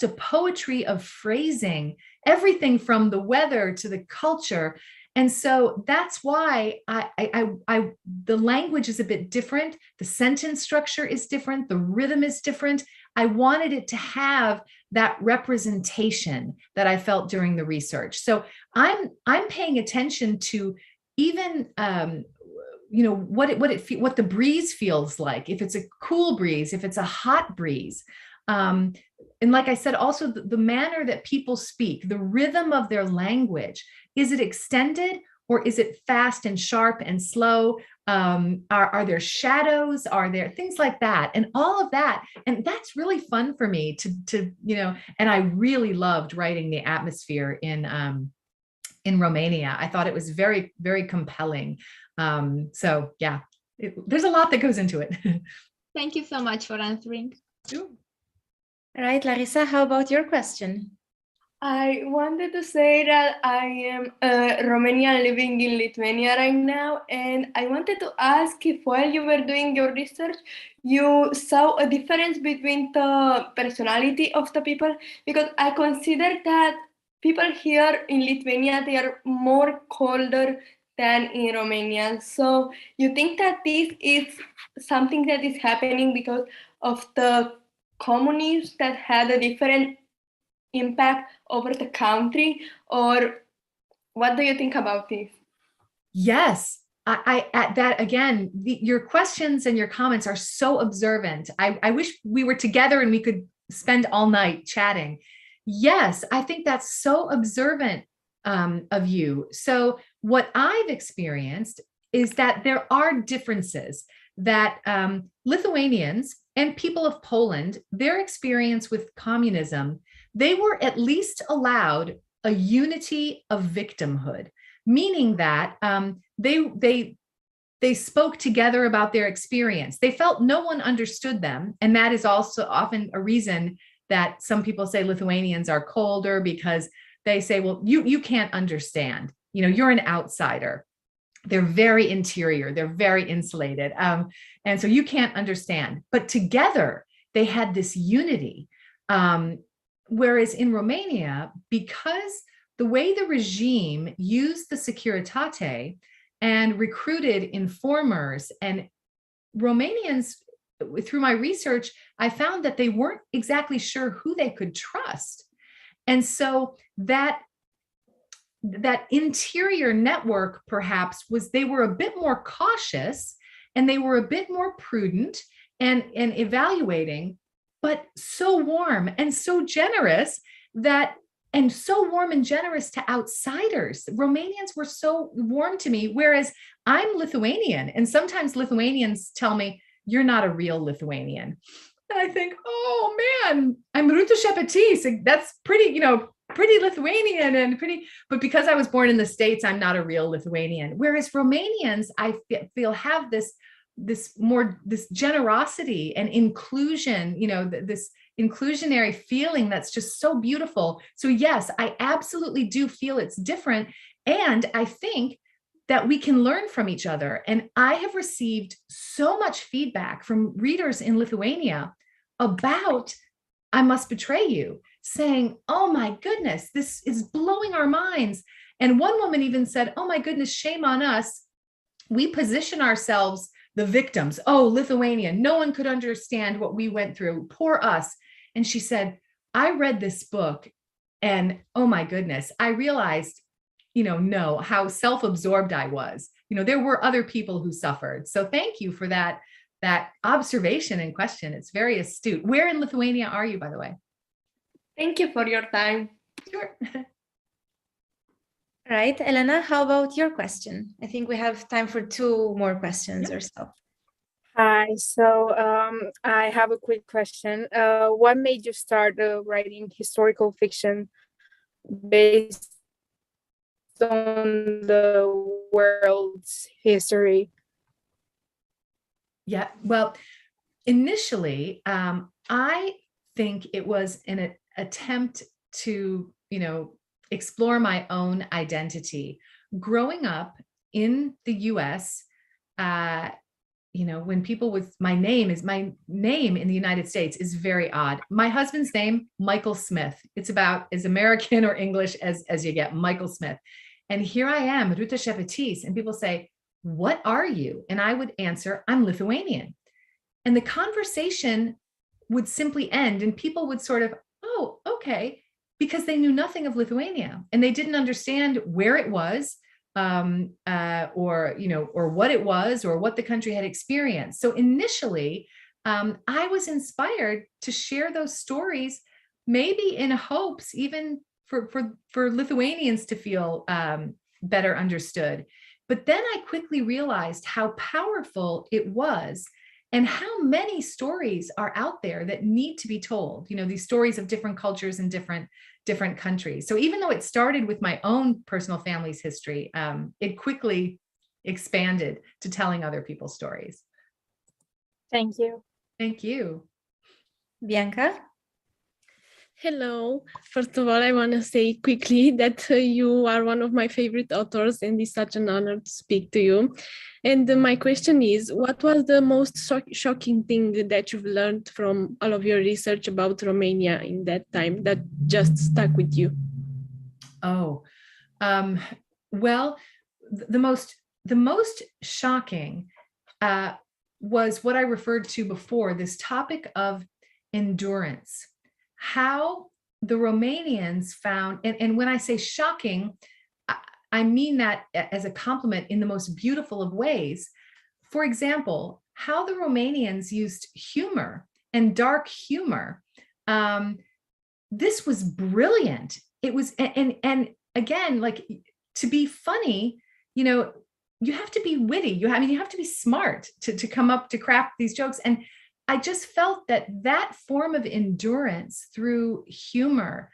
a poetry of phrasing, everything from the weather to the culture. And so that's why the language is a bit different. The sentence structure is different. The rhythm is different. I wanted it to have that representation that I felt during the research. So I'm paying attention to even what the breeze feels like. If it's a cool breeze, if it's a hot breeze. And like I said, also the manner that people speak, the rhythm of their language. Is it extended or is it fast and sharp and slow? Are there shadows? Are there things like that? And all of that. And that's really fun for me to and I really loved writing the atmosphere in Romania. I thought it was very, very compelling. So yeah, there's a lot that goes into it. Thank you so much for answering. Sure. All right, Larissa, how about your question? I wanted to say that I am Romanian living in Lithuania right now, and I wanted to ask if while you were doing your research, you saw a difference between the personality of the people, because I consider that people here in Lithuania, they are more colder than in Romania. So you think that this is something that is happening because of the communists that had a different impact over the country, or what do you think about this? Yes, I at that again, your questions and your comments are so observant. I wish we were together and we could spend all night chatting. Yes, I think that's so observant of you. So what I've experienced is that there are differences that Lithuanians and people of Poland, their experience with communism, they were at least allowed a unity of victimhood, meaning that they spoke together about their experience. They felt no one understood them. And that is also often a reason that some people say Lithuanians are colder, because they say, well, you can't understand, you're an outsider. They're very interior, they're very insulated. And so you can't understand, but together they had this unity. Whereas in Romania, because the way the regime used the Securitate and recruited informers, and Romanians, through my research, I found that they weren't exactly sure who they could trust. And so that interior network perhaps was, they were a bit more cautious and they were a bit more prudent and evaluating, but so warm and so generous and so warm and generous to outsiders. Romanians were so warm to me, whereas I'm Lithuanian, and sometimes Lithuanians tell me, you're not a real Lithuanian. And I think, oh man, I'm Ruta Sepetys. That's pretty, pretty Lithuanian and pretty, but because I was born in the States, I'm not a real Lithuanian. Whereas Romanians, I feel have this generosity and inclusion, this inclusionary feeling that's just so beautiful. So yes, I absolutely do feel it's different. And I think that we can learn from each other. And I have received so much feedback from readers in Lithuania about I Must Betray You, saying, oh my goodness, this is blowing our minds. And one woman even said, oh my goodness, shame on us. We position ourselves the victims. Oh, Lithuania, no one could understand what we went through. Poor us. And she said, I read this book and oh my goodness, I realized, how self-absorbed I was. There were other people who suffered. So thank you for that observation and question. It's very astute. Where in Lithuania are you, by the way? Thank you for your time. Sure. All right, Elena, how about your question? I think we have time for 2 more questions or so. Hi, so I have a quick question. What made you start writing historical fiction based on the world's history? Yeah, well, initially, I think it was an attempt to, explore my own identity. Growing up in the US, when people with my name in the United States is very odd. My husband's name, Michael Smith. It's about as American or English as you get, Michael Smith. And here I am, Ruta Sepetys, and people say, "What are you?" And I would answer, "I'm Lithuanian." And the conversation would simply end and people would sort of, "Oh, okay," because they knew nothing of Lithuania and they didn't understand where it was, or what it was, or what the country had experienced. So initially, I was inspired to share those stories, maybe in hopes even for Lithuanians to feel better understood. But then I quickly realized how powerful it was and how many stories are out there that need to be told, these stories of different cultures and different countries. So even though it started with my own personal family's history, it quickly expanded to telling other people's stories. Thank you. Thank you. Bianca? Hello. First of all, I want to say quickly that you are one of my favorite authors and it's such an honor to speak to you. And my question is, what was the most shocking thing that you've learned from all of your research about Romania in that time that just stuck with you? Oh, well, the most shocking was what I referred to before, this topic of endurance. How the Romanians found, and when I say shocking, I mean that as a compliment in the most beautiful of ways. For example, how the Romanians used humor and dark humor. This was brilliant. It was, and again, like, to be funny, you have to be witty. You have to be smart to come up to craft these jokes. And I just felt that form of endurance through humor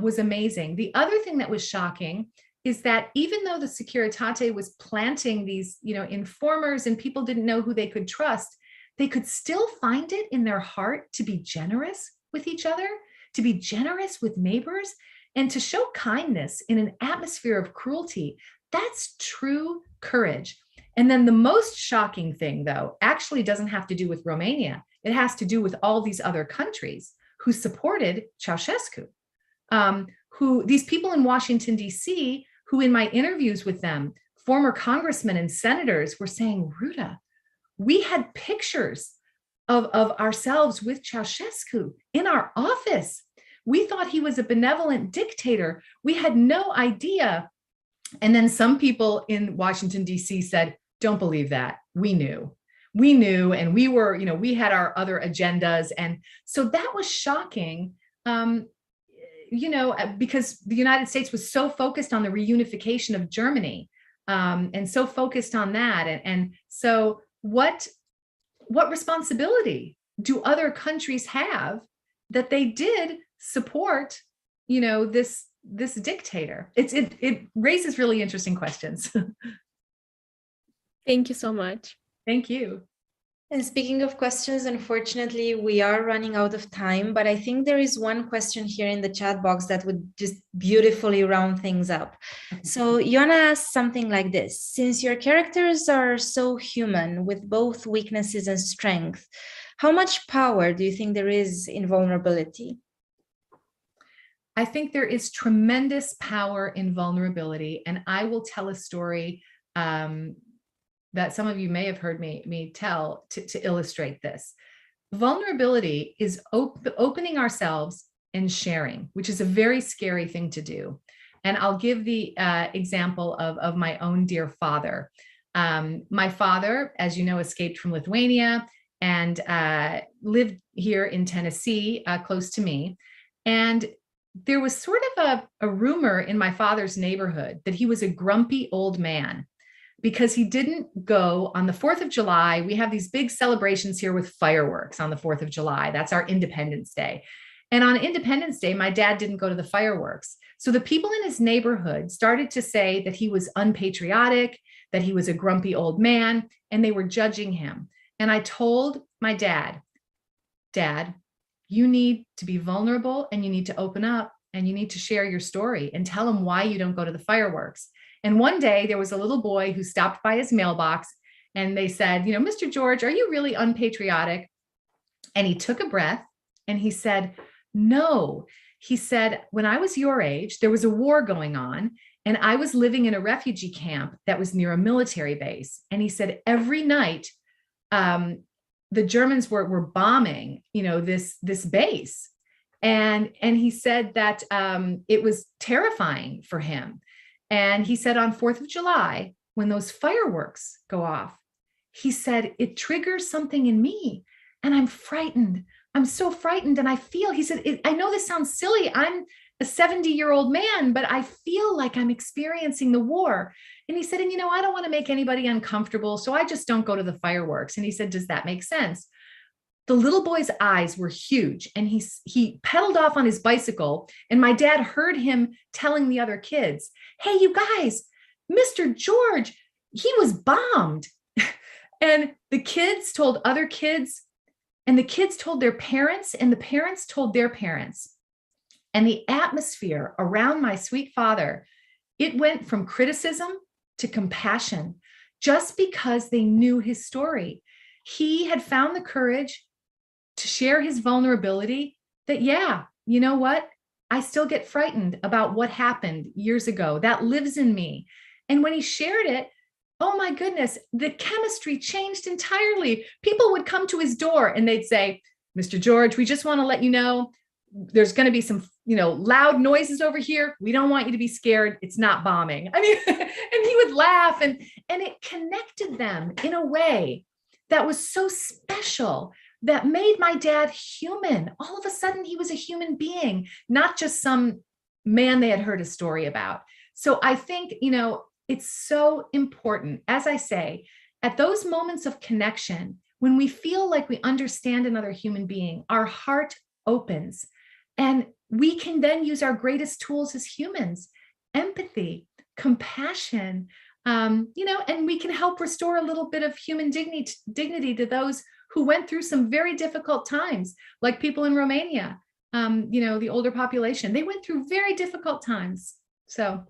was amazing. The other thing that was shocking is that even though the Securitate was planting these, informers and people didn't know who they could trust, they could still find it in their heart to be generous with each other, to be generous with neighbors, and to show kindness in an atmosphere of cruelty. That's true courage. And then the most shocking thing, though, actually doesn't have to do with Romania. It has to do with all these other countries who supported Ceausescu, who these people in Washington, D.C., who in my interviews with them, former congressmen and senators were saying, "Ruta, we had pictures of ourselves with Ceausescu in our office. We thought he was a benevolent dictator. We had no idea." And then some people in Washington, D.C. said, "Don't believe that. We knew, and we were, we had our other agendas." And so that was shocking, because the United States was so focused on the reunification of Germany, and so focused on that. And so what responsibility do other countries have that they did support, this dictator? It raises really interesting questions. Thank you so much. Thank you. And speaking of questions, unfortunately, we are running out of time, but I think there is one question here in the chat box that would just beautifully round things up. So Yona asked something like this: since your characters are so human with both weaknesses and strength, how much power do you think there is in vulnerability? I think there is tremendous power in vulnerability, and I will tell a story that some of you may have heard me tell to illustrate this. Vulnerability is opening ourselves and sharing, which is a very scary thing to do. And I'll give the example of my own dear father. My father, as you know, escaped from Lithuania and lived here in Tennessee, close to me. And there was sort of a rumor in my father's neighborhood that he was a grumpy old man because he didn't go on the 4th of July. We have these big celebrations here with fireworks on the 4th of July. That's our Independence Day. And on Independence Day, my dad didn't go to the fireworks. So the people in his neighborhood started to say that he was unpatriotic, that he was a grumpy old man, and they were judging him. And I told my dad, Dad, you need to be vulnerable and you need to open up and you need to share your story and tell him why you don't go to the fireworks. And one day there was a little boy who stopped by his mailbox and they said, you know, Mr. George, are you really unpatriotic? And he took a breath and he said, no. He said, when I was your age, there was a war going on and I was living in a refugee camp that was near a military base. And he said, every night, the Germans were bombing, you know, this base. And he said that it was terrifying for him. And he said on 4th of July, when those fireworks go off, he said, it triggers something in me and I'm frightened. I'm so frightened. And I feel, he said, I know this sounds silly. I'm a 70-year-old man, but I feel like I'm experiencing the war. And he said, and you know, I don't want to make anybody uncomfortable, so I just don't go to the fireworks. And he said, does that make sense? The little boy's eyes were huge and he pedaled off on his bicycle. And my dad heard him telling the other kids, hey, you guys, Mr. George, he was bombed. And the kids told other kids, and the kids told their parents, and the parents told their parents. And the atmosphere around my sweet father, it went from criticism to compassion just because they knew his story. He had found the courage to share his vulnerability that, yeah, you know what? I still get frightened about what happened years ago. That lives in me. And when he shared it, oh my goodness, the chemistry changed entirely. People would come to his door and they'd say, Mr. George, we just want to let you know there's going to be some, you know, loud noises over here. We don't want you to be scared. It's not bombing. I mean, and he would laugh and it connected them in a way that was so special that made my dad human. All of a sudden he was a human being, not just some man they had heard a story about. So I think, you know, it's so important, as I say, at those moments of connection, when we feel like we understand another human being, our heart opens and we can then use our greatest tools as humans, empathy, compassion, you know, and we can help restore a little bit of human dignity to those who went through some very difficult times, like people in Romania, you know, the older population, they went through very difficult times. So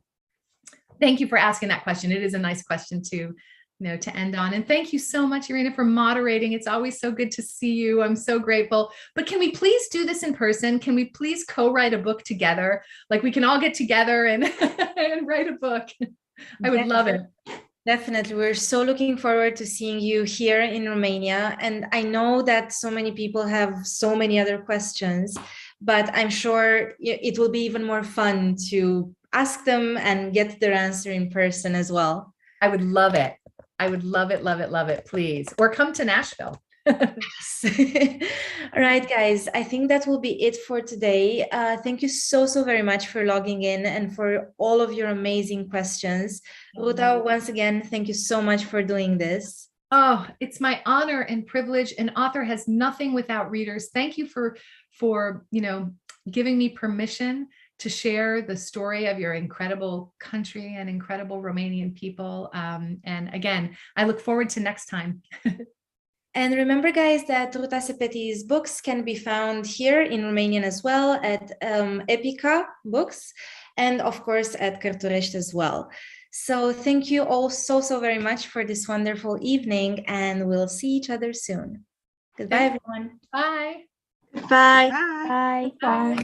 thank you for asking that question. It is a nice question to, you know, to end on. And thank you so much, Irina, for moderating. It's always so good to see you. I'm so grateful. But can we please do this in person? Can we please co-write a book together? Like we can all get together and, and write a book. I would love it. Definitely. We're so looking forward to seeing you here in Romania. And I know that so many people have so many other questions, but I'm sure it will be even more fun to ask them and get their answer in person as well. I would love it. I would love it, love it, love it, please. Or come to Nashville. All right, guys, I think that will be it for today. Thank you so very much for logging in and for all of your amazing questions. Ruta, once again, thank you so much for doing this. Oh, it's my honor and privilege. An author has nothing without readers. Thank you for you know, giving me permission to share the story of your incredible country and incredible Romanian people. And again, I look forward to next time. And remember, guys, that Ruta Sepetys books can be found here in Romanian as well at Epica Books and, of course, at Carturesti as well. So thank you all so very much for this wonderful evening, and we'll see each other soon. Goodbye, everyone. Bye. Bye. Bye. Bye.